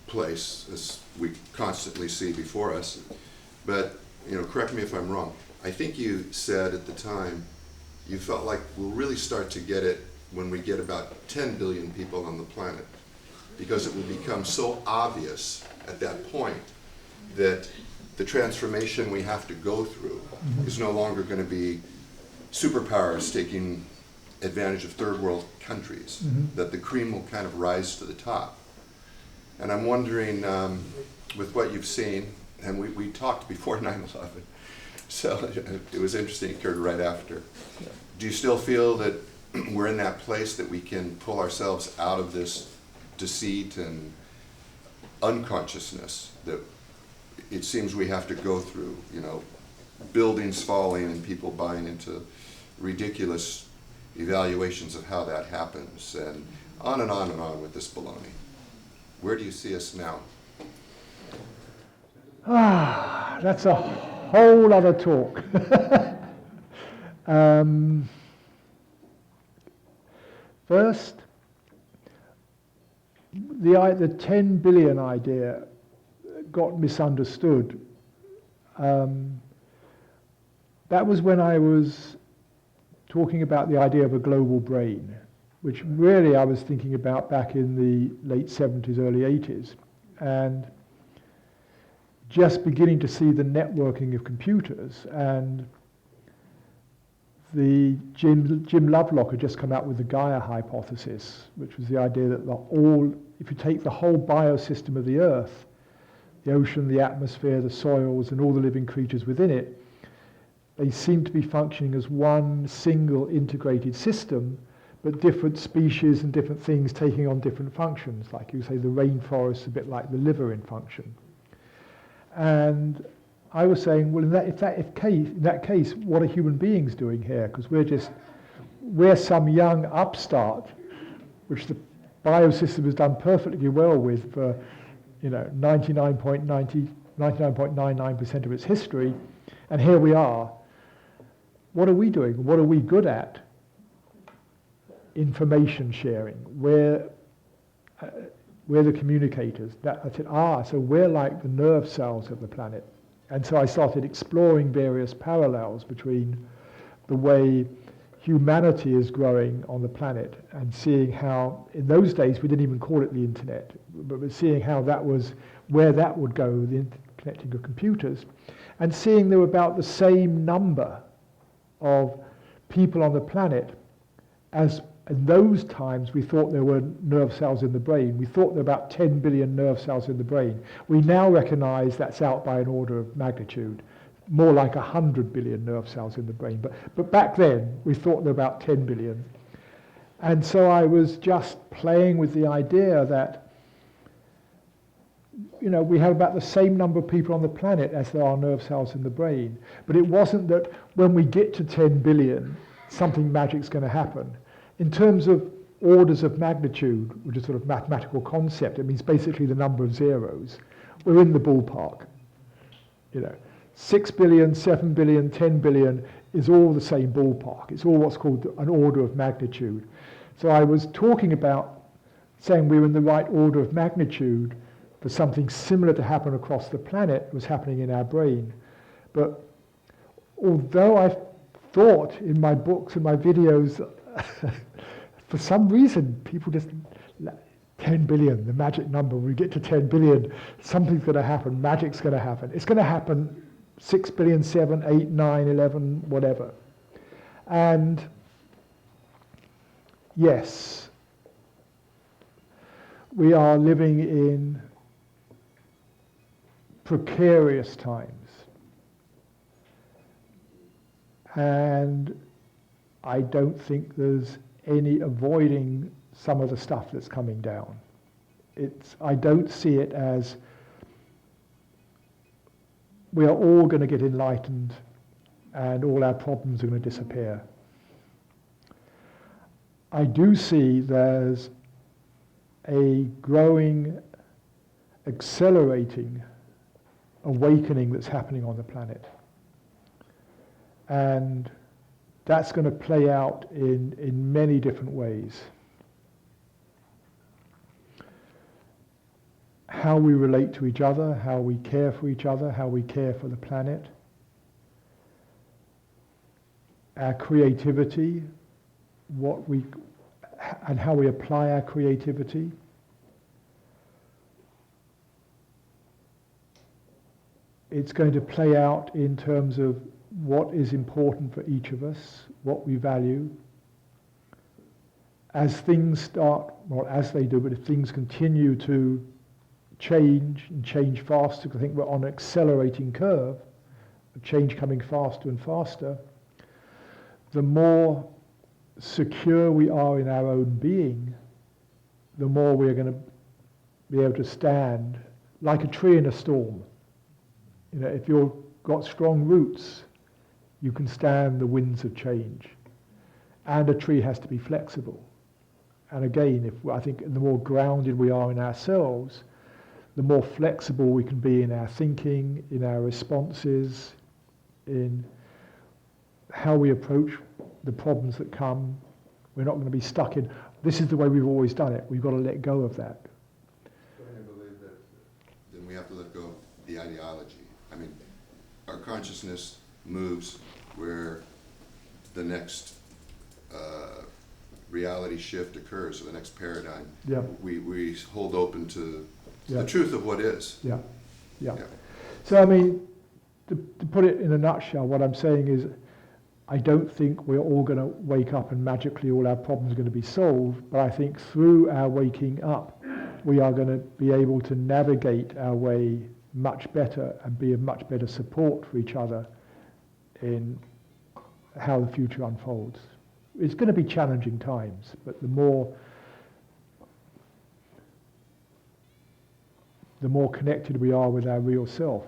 place, as we constantly see before us, but, correct me if I'm wrong, I think you said at the time, you felt like we'll really start to get it when we get about 10 billion people on the planet, because it will become so obvious at that point that the transformation we have to go through is no longer going to be superpowers taking advantage of third world countries, that the cream will kind of rise to the top. And I'm wondering, with what you've seen, and we talked before 9/11, so it was interesting, it occurred right after. Do you still feel that we're in that place that we can pull ourselves out of this deceit and unconsciousness that it seems we have to go through, buildings falling and people buying into ridiculous evaluations of how that happens, and on and on and on with this baloney? Where do you see us now? That's a whole other talk. First, the 10 billion idea got misunderstood. That was when I was talking about the idea of a global brain, which really I was thinking about back in the late 70s, early 80s, and just beginning to see the networking of computers. And the Jim Lovelock had just come out with the Gaia hypothesis, which was the idea that if you take the whole biosystem of the Earth, the ocean, the atmosphere, the soils, and all the living creatures within it, they seem to be functioning as one single integrated system, but different species and different things taking on different functions. Like you say, the rainforest, a bit like the liver in function. And I was saying, well, in that case, what are human beings doing here? Because we're some young upstart, which the biosystem has done perfectly well with for, 99.99% of its history, and here we are. What are we doing? What are we good at? Information sharing. We're the communicators. I said, so we're like the nerve cells of the planet. And so I started exploring various parallels between the way humanity is growing on the planet and seeing how, in those days, we didn't even call it the internet, but we're seeing how that was, where that would go, the interconnecting of computers, and seeing there were about the same number of people on the planet as in those times we thought there were nerve cells in the brain. We thought there were about 10 billion nerve cells in the brain. We now recognize that's out by an order of magnitude, more like 100 billion nerve cells in the brain. But back then, we thought there were about 10 billion. And so I was just playing with the idea that, we have about the same number of people on the planet as there are nerve cells in the brain. But it wasn't that when we get to 10 billion, something magic's going to happen. In terms of orders of magnitude, which is sort of mathematical concept, it means basically the number of zeros. We're in the ballpark. 6 billion, 7 billion, 10 billion is all the same ballpark. It's all what's called an order of magnitude. So I was talking about saying we were in the right order of magnitude for something similar to happen across the planet was happening in our brain. But although I thought in my books and my videos, for some reason, people just, 10 billion, the magic number, when we get to 10 billion, something's going to happen, magic's going to happen. It's going to happen 6 billion, 7, 8, 9, 11, whatever. And yes, we are living in precarious times. And I don't think there's any avoiding some of the stuff that's coming down. I don't see it as we are all going to get enlightened and all our problems are going to disappear. I do see there's a growing, accelerating awakening that's happening on the planet. And that's going to play out in many different ways. How we relate to each other, how we care for each other, how we care for the planet, our creativity, and how we apply our creativity. It's going to play out in terms of what is important for each of us, what we value. As things start, or as they do, but if things continue to change and change faster, because I think we're on an accelerating curve, a change coming faster and faster, the more secure we are in our own being, the more we're going to be able to stand like a tree in a storm. If you've got strong roots, you can stand the winds of change. And a tree has to be flexible. And again, I think the more grounded we are in ourselves, the more flexible we can be in our thinking, in our responses, in how we approach the problems that come. We're not going to be stuck in, this is the way we've always done it. We've got to let go of that. I believe that then we have to let go of the ideology. I mean, our consciousness moves where the next reality shift occurs, or the next paradigm. Yeah. We hold open to Yeah. the truth of what is. Yeah. Yeah. Yeah. So, I mean, to put it in a nutshell, what I'm saying is I don't think we're all going to wake up and magically all our problems are going to be solved, but I think through our waking up, we are going to be able to navigate our way much better and be a much better support for each other in how the future unfolds. It's going to be challenging times, but the more connected we are with our real self,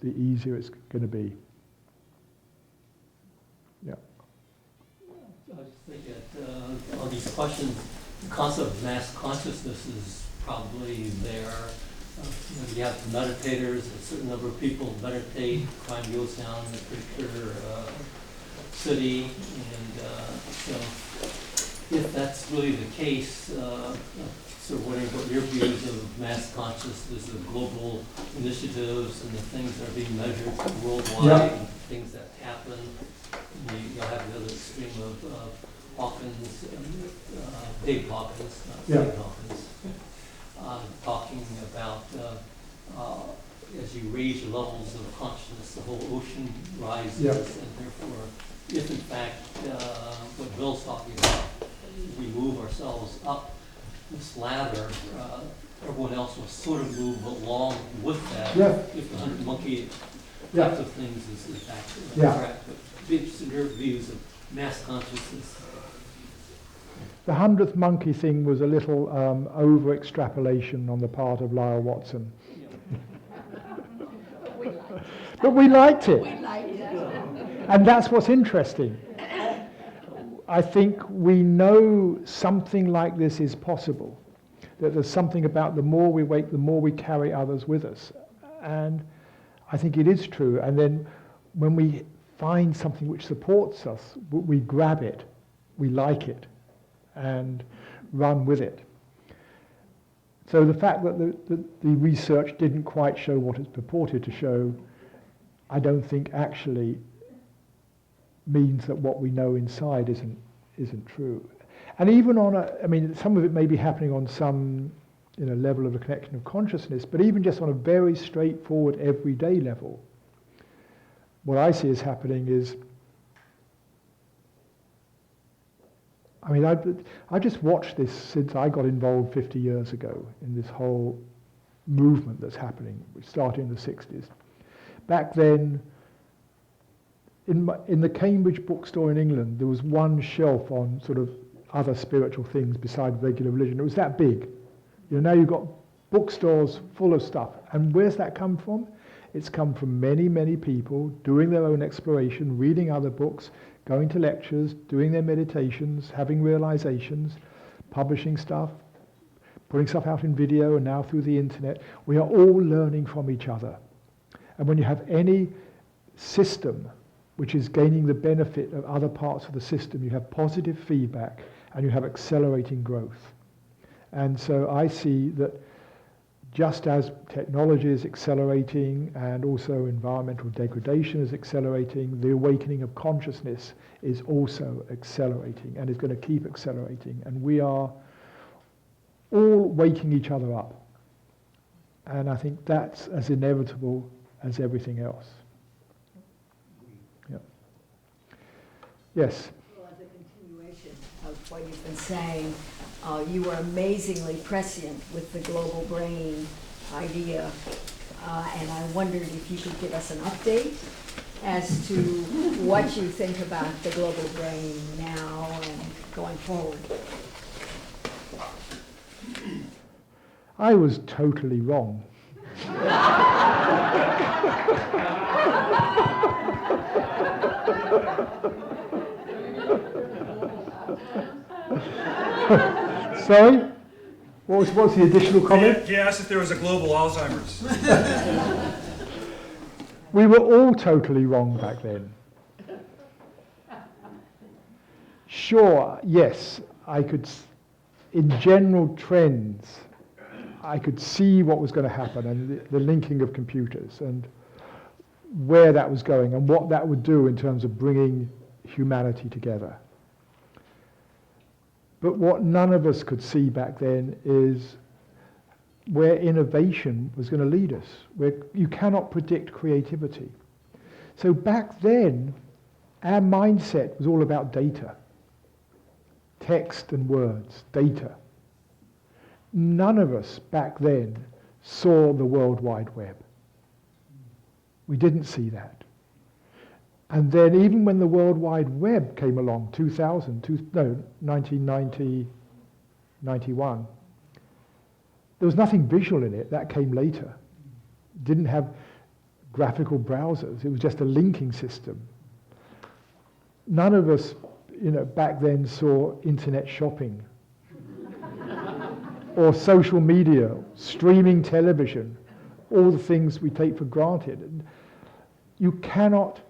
the easier it's going to be. Yeah. I just think that all these questions, the concept of mass consciousness is probably there. You have meditators, a certain number of people meditate, crime goes down in a particular city, and so if that's really the case, so what your views of mass consciousness, the global initiatives and the things that are being measured worldwide, Yeah. and things that happen. You'll have the other extreme of Hawkins, Dave Hawkins, not Yeah. Steve Hawkins, talking about as you raise your levels of consciousness, the whole ocean rises, Yeah. and therefore, if in fact what Bill's talking about, we move ourselves up this ladder, everyone else will sort of move along with that. Yeah. If the 100 monkey Yeah. types of things is in fact Yeah. correct. But be interested in your views of mass consciousness. The 100th monkey thing was a little over-extrapolation on the part of Lyle Watson. But we liked it. And that's what's interesting. I think we know something like this is possible. That there's something about the more we wake, the more we carry others with us. And I think it is true. And then when we find something which supports us, we grab it, we like it, and run with it. So the fact that the research didn't quite show what it's purported to show, I don't think actually means that what we know inside isn't true. And even on I mean, some of it may be happening on some level of a connection of consciousness, but even just on a very straightforward everyday level, what I see is happening is, I mean, I just watched this since I got involved 50 years ago in this whole movement that's happening, which started in the 60s. Back then, in the Cambridge bookstore in England, there was one shelf on sort of other spiritual things besides regular religion. It was that big. Now you've got bookstores full of stuff. And where's that come from? It's come from many, many people doing their own exploration, reading other books, going to lectures, doing their meditations, having realizations, publishing stuff, putting stuff out in video and now through the internet. We are all learning from each other. And when you have any system which is gaining the benefit of other parts of the system, you have positive feedback and you have accelerating growth. And so I see that just as technology is accelerating and also environmental degradation is accelerating, the awakening of consciousness is also accelerating and is going to keep accelerating. And we are all waking each other up. And I think that's as inevitable as everything else. Yeah. Yes? Well, as a continuation of what you've been saying, you were amazingly prescient with the global brain idea, and I wondered if you could give us an update as to what you think about the global brain now and going forward. I was totally wrong. Sorry? What's the additional comment? He asked if there was a global Alzheimer's. We were all totally wrong back then. sure, yes, I could, in general trends, I could see what was going to happen and the linking of computers and where that was going and what that would do in terms of bringing humanity together. But what none of us could see back then is where innovation was going to lead us, where you cannot predict creativity. So back then, our mindset was all about data, text and words, data. None of us back then saw the World Wide Web. We didn't see that. And then even when the World Wide Web came along, 1990, 91, there was nothing visual in it. That came later. It didn't have graphical browsers. It was just a linking system. None of us, back then saw internet shopping or social media, streaming television, all the things we take for granted. And you cannot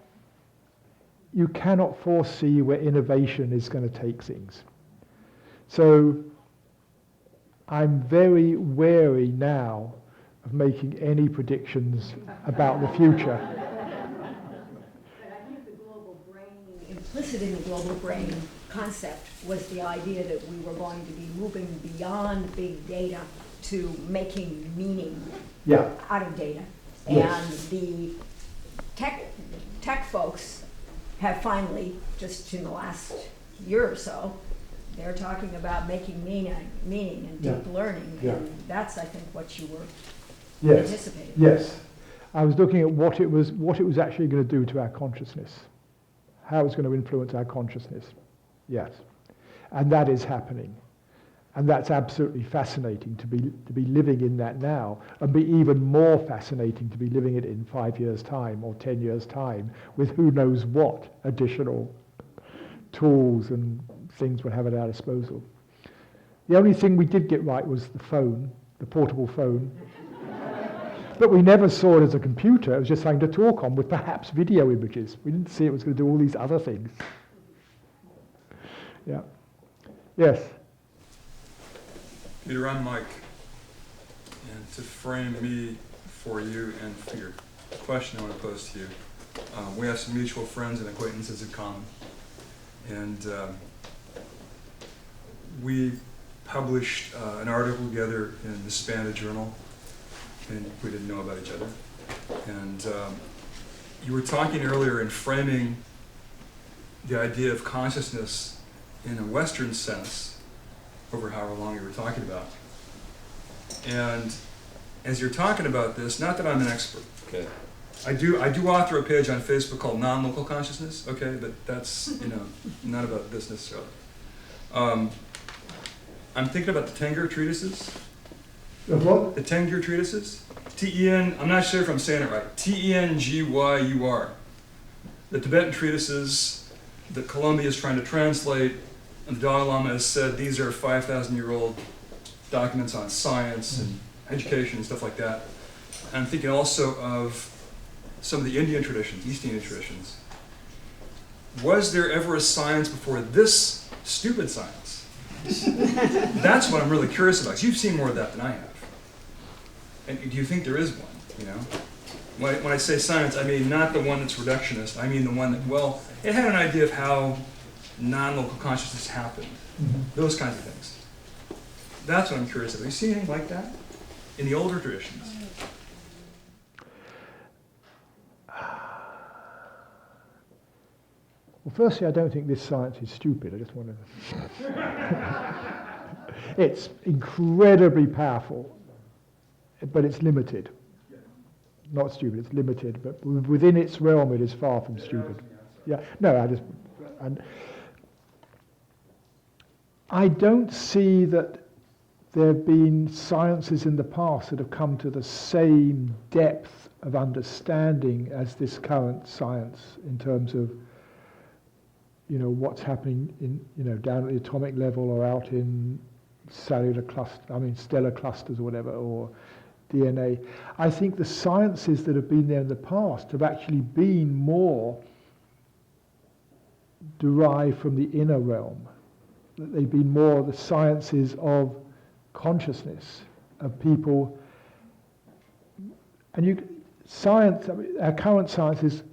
foresee where innovation is going to take things. So I'm very wary now of making any predictions about the future. But I think the global brain, implicit in the global brain concept was the idea that we were going to be moving beyond big data to making meaning out of data. Yes. And the tech folks have finally, just in the last year or so, they're talking about making meaning and deep learning, and that's, I think, what you were anticipating. Yes, I was looking at what it was actually going to do to our consciousness, how it's going to influence our consciousness. Yes, and that is happening, and that's absolutely fascinating to be living in that now, and be even more fascinating to be living it in 5 years' time or 10 years' time with who knows what additional tools and things we'll have at our disposal. The only thing we did get right was the phone, the portable phone. But we never saw it as a computer. It was just something to talk on with perhaps video images. We didn't see it was going to do all these other things. Yeah. Yes? Peter, I'm Mike. And to frame me for you and for your question I want to pose to you, we have some mutual friends and acquaintances in common. And we published an article together in the Spanish journal, and we didn't know about each other. And you were talking earlier in framing the idea of consciousness in a Western sense over however long you were talking about. And as you're talking about this, not that I'm an expert, okay? I do author a page on Facebook called Non-Local Consciousness, okay, but that's, not about this necessarily. I'm thinking about the Tengger treatises. The what? The Tengger treatises. T-E-N, I'm not sure if I'm saying it right, T-E-N-G-Y-U-R. The Tibetan treatises that Columbia is trying to translate, and the Dalai Lama has said these are 5,000-year-old documents on science and education and stuff like that. And I'm thinking also of some of the Indian traditions, East Indian traditions. Was there ever a science before this stupid science? That's what I'm really curious about, 'cause you've seen more of that than I have. And do you think there is one, When I say science, I mean not the one that's reductionist, I mean the one that, it had an idea of how non-local consciousness happened, those kinds of things. That's what I'm curious about. Have you seen anything like that in the older traditions? Well, firstly, I don't think this science is stupid. I just want to... It's incredibly powerful, but it's limited. Not stupid, it's limited, but within its realm, it is far from stupid. Yeah, no, I don't see that there have been sciences in the past that have come to the same depth of understanding as this current science in terms of what's happening in down at the atomic level or out in stellar clusters or whatever, or DNA. I think the sciences that have been there in the past have actually been more derived from the inner realm, that they've been more the sciences of consciousness, of people. And science, I mean, our current science is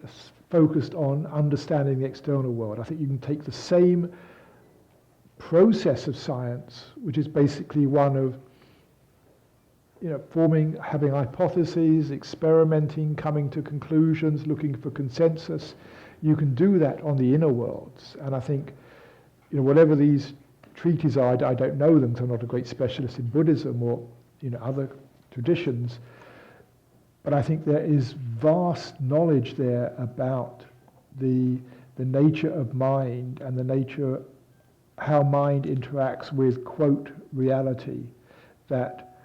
focused on understanding the external world. I think you can take the same process of science, which is basically one of having hypotheses, experimenting, coming to conclusions, looking for consensus. You can do that on the inner worlds. And I think, whatever these treatises are, I don't know them because I'm not a great specialist in Buddhism or, other traditions. But I think there is vast knowledge there about the nature of mind and the nature, how mind interacts with, quote, reality, that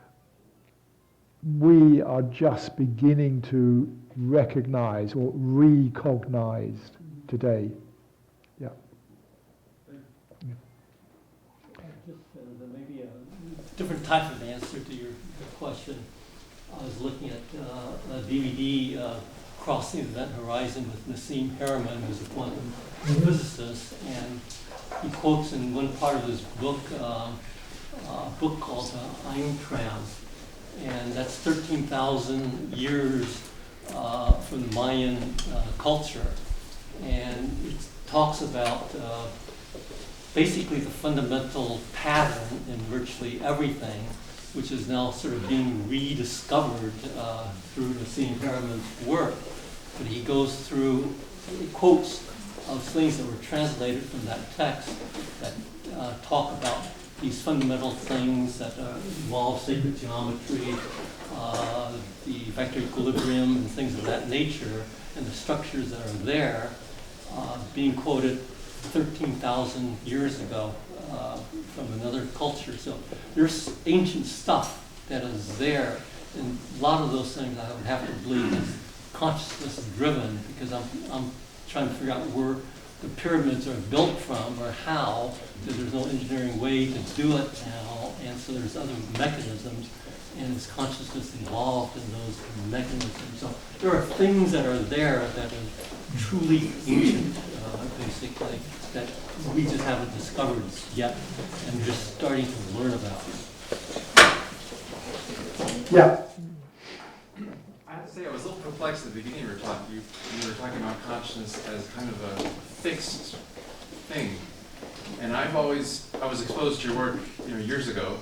we are just beginning to recognize or recognize today. Yeah. Just maybe a different type of answer to your question. I was looking at a DVD, Crossing the Event Horizon, with Nassim Haramein, who's a quantum physicist, and he quotes in one part of his book, a book called Ein Tram, and that's 13,000 years from the Mayan culture, and it talks about basically the fundamental pattern in virtually everything, which is now sort of being rediscovered through Nassim Haramein's work. But he goes through quotes of things that were translated from that text that talk about these fundamental things that involve sacred geometry, the vector equilibrium, and things of that nature, and the structures that are there, being quoted 13,000 years ago from another culture. So there's ancient stuff that is there, and a lot of those things I would have to believe is consciousness driven, because I'm trying to figure out where the pyramids are built from or how, because there's no engineering way to do it now, and so there's other mechanisms, and is consciousness involved in those mechanisms. So there are things that are there that are truly ancient, basically, that we just haven't discovered yet, and we're just starting to learn about. Yeah. I have to say, I was a little perplexed at the beginning of your talk. You were talking about consciousness as kind of a fixed thing. And I was exposed to your work, years ago,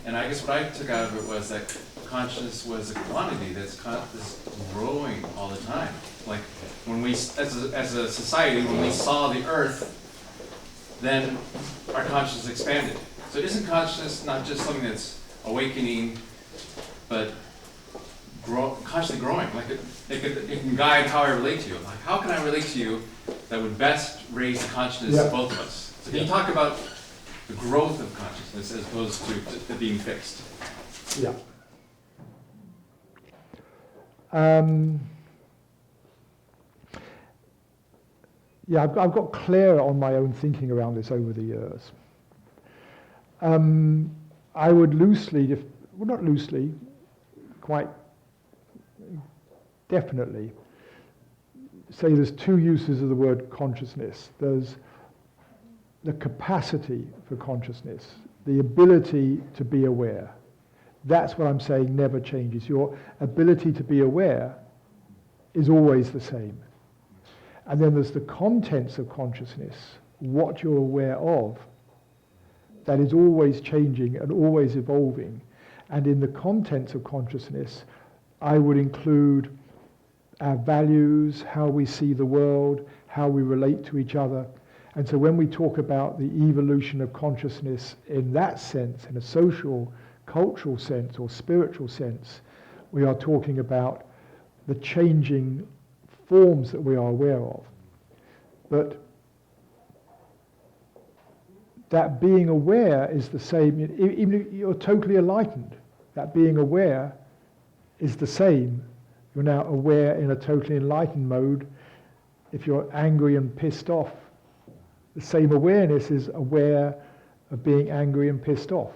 and I guess what I took out of it was that consciousness was a quantity that's growing all the time. Like when we, as a society, when we saw the Earth, then our consciousness expanded. So isn't consciousness not just something that's awakening, but constantly growing? Like it can guide how I relate to you. Like, how can I relate to you that would best raise the consciousness of both of us? So can you talk about the growth of consciousness as opposed to being fixed? Yeah. I've got clearer on my own thinking around this over the years. I would not loosely, quite definitely say there's two uses of the word consciousness. There's the capacity for consciousness, the ability to be aware. That's what I'm saying never changes. Your ability to be aware is always the same. And then there's the contents of consciousness, what you're aware of, that is always changing and always evolving. And in the contents of consciousness, I would include our values, how we see the world, how we relate to each other. And so when we talk about the evolution of consciousness in that sense, in a social, cultural sense or spiritual sense, we are talking about the changing forms that we are aware of. But that being aware is the same, even if you're totally enlightened, that being aware is the same. You're now aware in a totally enlightened mode. If you're angry and pissed off, the same awareness is aware of being angry and pissed off.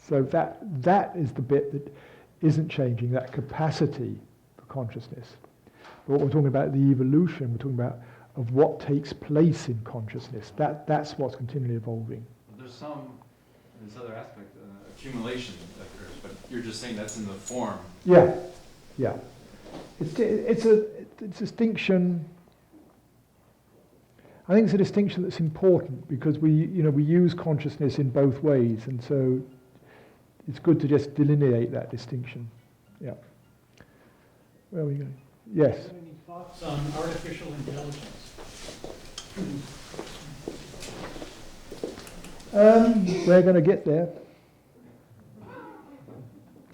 So that is the bit that isn't changing, that capacity for consciousness. But what we're talking about, the evolution, we're talking about of what takes place in consciousness. That's what's continually evolving. There's other aspect, accumulation that occurs, but you're just saying that's in the form. Yeah, yeah. It's a distinction. I think it's a distinction that's important because we use consciousness in both ways, and so it's good to just delineate that distinction. Yeah. Where are we going? Yes. Do you have any thoughts on artificial intelligence? We're going to get there.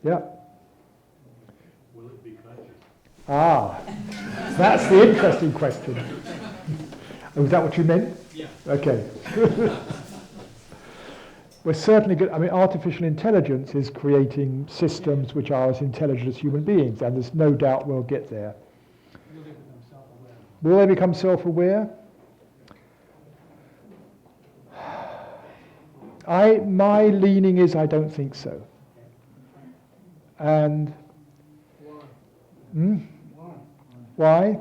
Yeah. Will it be conscious? Ah, that's the interesting question. Oh, is that what you meant? Yeah. Okay. We're certainly good. I mean, artificial intelligence is creating systems which are as intelligent as human beings, and there's no doubt we'll get there. Will they become self-aware? Will they become self-aware? My leaning is I don't think so. And why?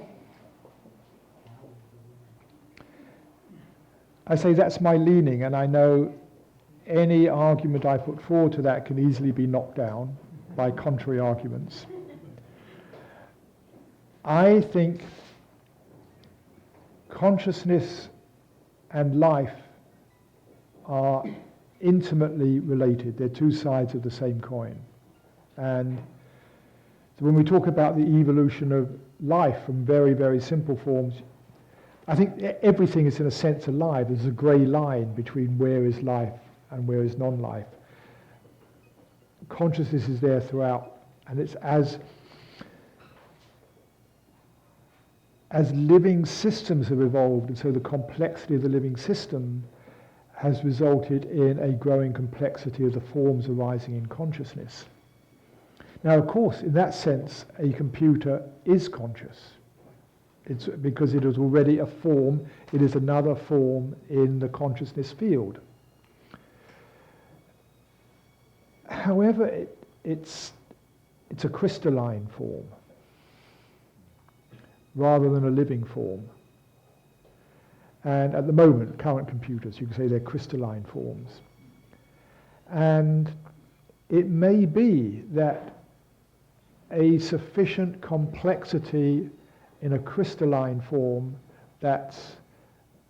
I say that's my leaning, and I know any argument I put forward to that can easily be knocked down by contrary arguments. I think consciousness and life are intimately related. They're two sides of the same coin. And so when we talk about the evolution of life from very, very simple forms, I think everything is in a sense alive. There's a grey line between where is life and where is non-life. Consciousness is there throughout, and it's as living systems have evolved, and so the complexity of the living system has resulted in a growing complexity of the forms arising in consciousness. Now, of course, in that sense, a computer is conscious. It's because it is already a form, it is another form in the consciousness field. However, it's a crystalline form rather than a living form. And at the moment, current computers, you can say they're crystalline forms. And it may be that a sufficient complexity in a crystalline form that's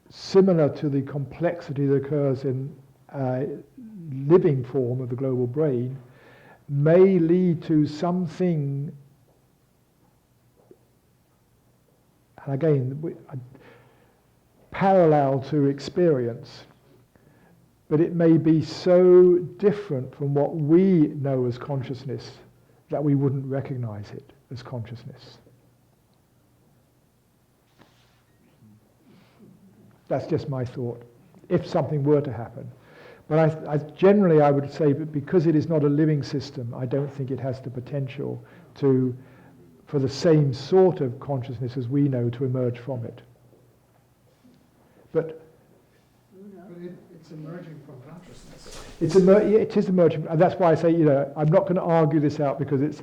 similar to the complexity that occurs in a living form of the global brain may lead to something, and again, parallel to experience, but it may be so different from what we know as consciousness that we wouldn't recognize it as consciousness. That's just my thought, if something were to happen. But I generally I would say that because it is not a living system, I don't think it has the potential for the same sort of consciousness as we know to emerge from it. But it's emerging from consciousness. it is emerging, and that's why I say, I'm not going to argue this out because it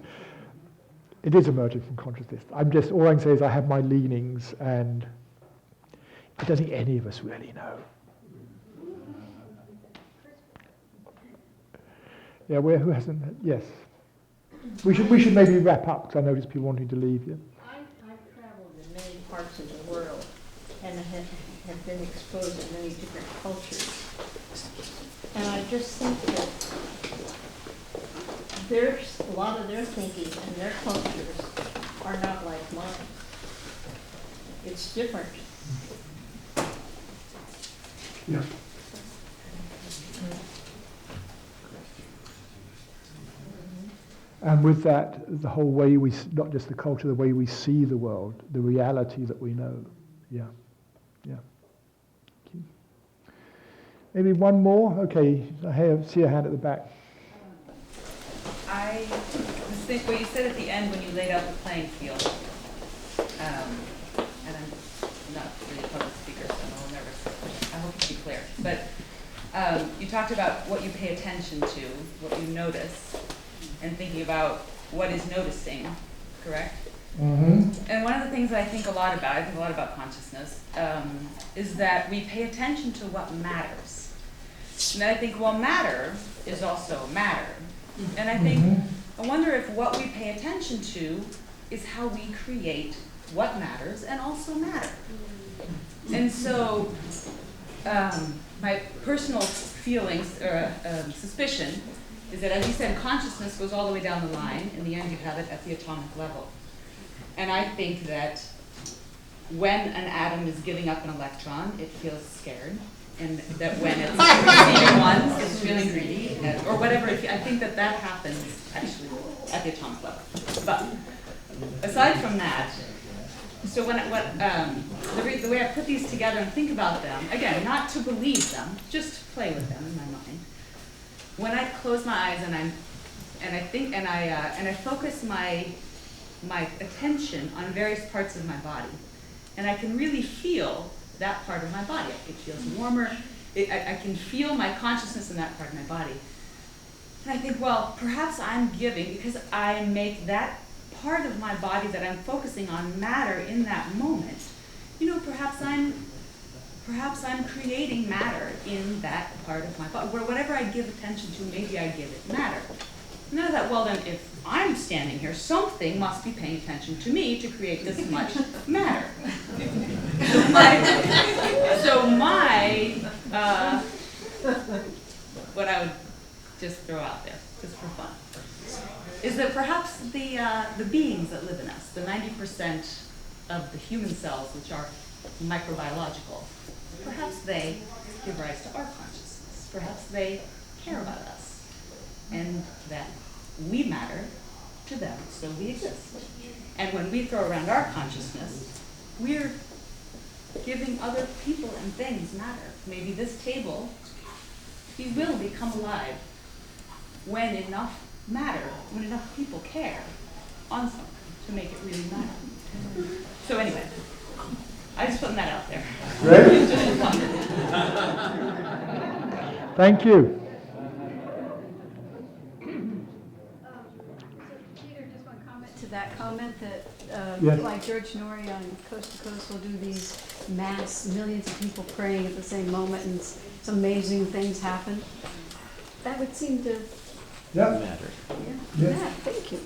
is emerging from consciousness. All I can say is I have my leanings, and I don't think any of us really know. Yeah, who hasn't? Yes. We should maybe wrap up because I notice people wanting to leave. Yeah. I've traveled in many parts of the world and have been exposed to many different cultures. And I just think that there's a lot of their thinking and their cultures are not like mine. It's different. Yeah. And with that, the whole way not just the culture, the way we see the world, the reality that we know. Yeah. Yeah. Okay. Maybe one more? Okay, I see a hand at the back. I think what you said at the end when you laid out the playing field, and I'm not really a public speaker, so I'm a little nervous. I hope to be clear. But you talked about what you pay attention to, what you notice, and thinking about what is noticing, correct? And one of the things that I think a lot about, I think a lot about consciousness, is that we pay attention to what matters. And then I think, well, matter is also matter. And I think, I wonder if what we pay attention to is how we create what matters and also matter. And so, my personal feelings, or suspicion, is that, as you said, consciousness goes all the way down the line. In the end, you have it at the atomic level. And I think that when an atom is giving up an electron, it feels scared. And that when it's receiving one, it's feeling greedy, or whatever. I think that that happens, actually, at the atomic level. But aside from that, so when the way I put these together and think about them, again, not to believe them, just to play with them in my mind. When I close my eyes and I focus my attention on various parts of my body, and I can really feel that part of my body. It feels warmer. I can feel my consciousness in that part of my body. And I think, well, perhaps I'm giving, because I make that part of my body that I'm focusing on matter in that moment. Perhaps I'm creating matter in that part of my body, where whatever I give attention to, maybe I give it matter. And then I thought, well, then if I'm standing here, something must be paying attention to me to create this much matter. What I would just throw out there, just for fun, is that perhaps the beings that live in us, the 90% of the human cells which are microbiological, perhaps they give rise to our consciousness. Perhaps they care about us, and that we matter to them, so we exist. And when we throw around our consciousness, we're giving other people and things matter. Maybe this table, we will become alive when enough matter, when enough people care on something to make it really matter. So anyway, I just putting that out there. Great. Thank you. Peter, just one comment to that comment that, Yes. like George Norrie on Coast to Coast will do these millions of people praying at the same moment, and some amazing things happen. That would seem to Yeah. Matter. Yeah, thank you.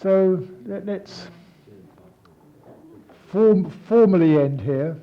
So let's formally end here.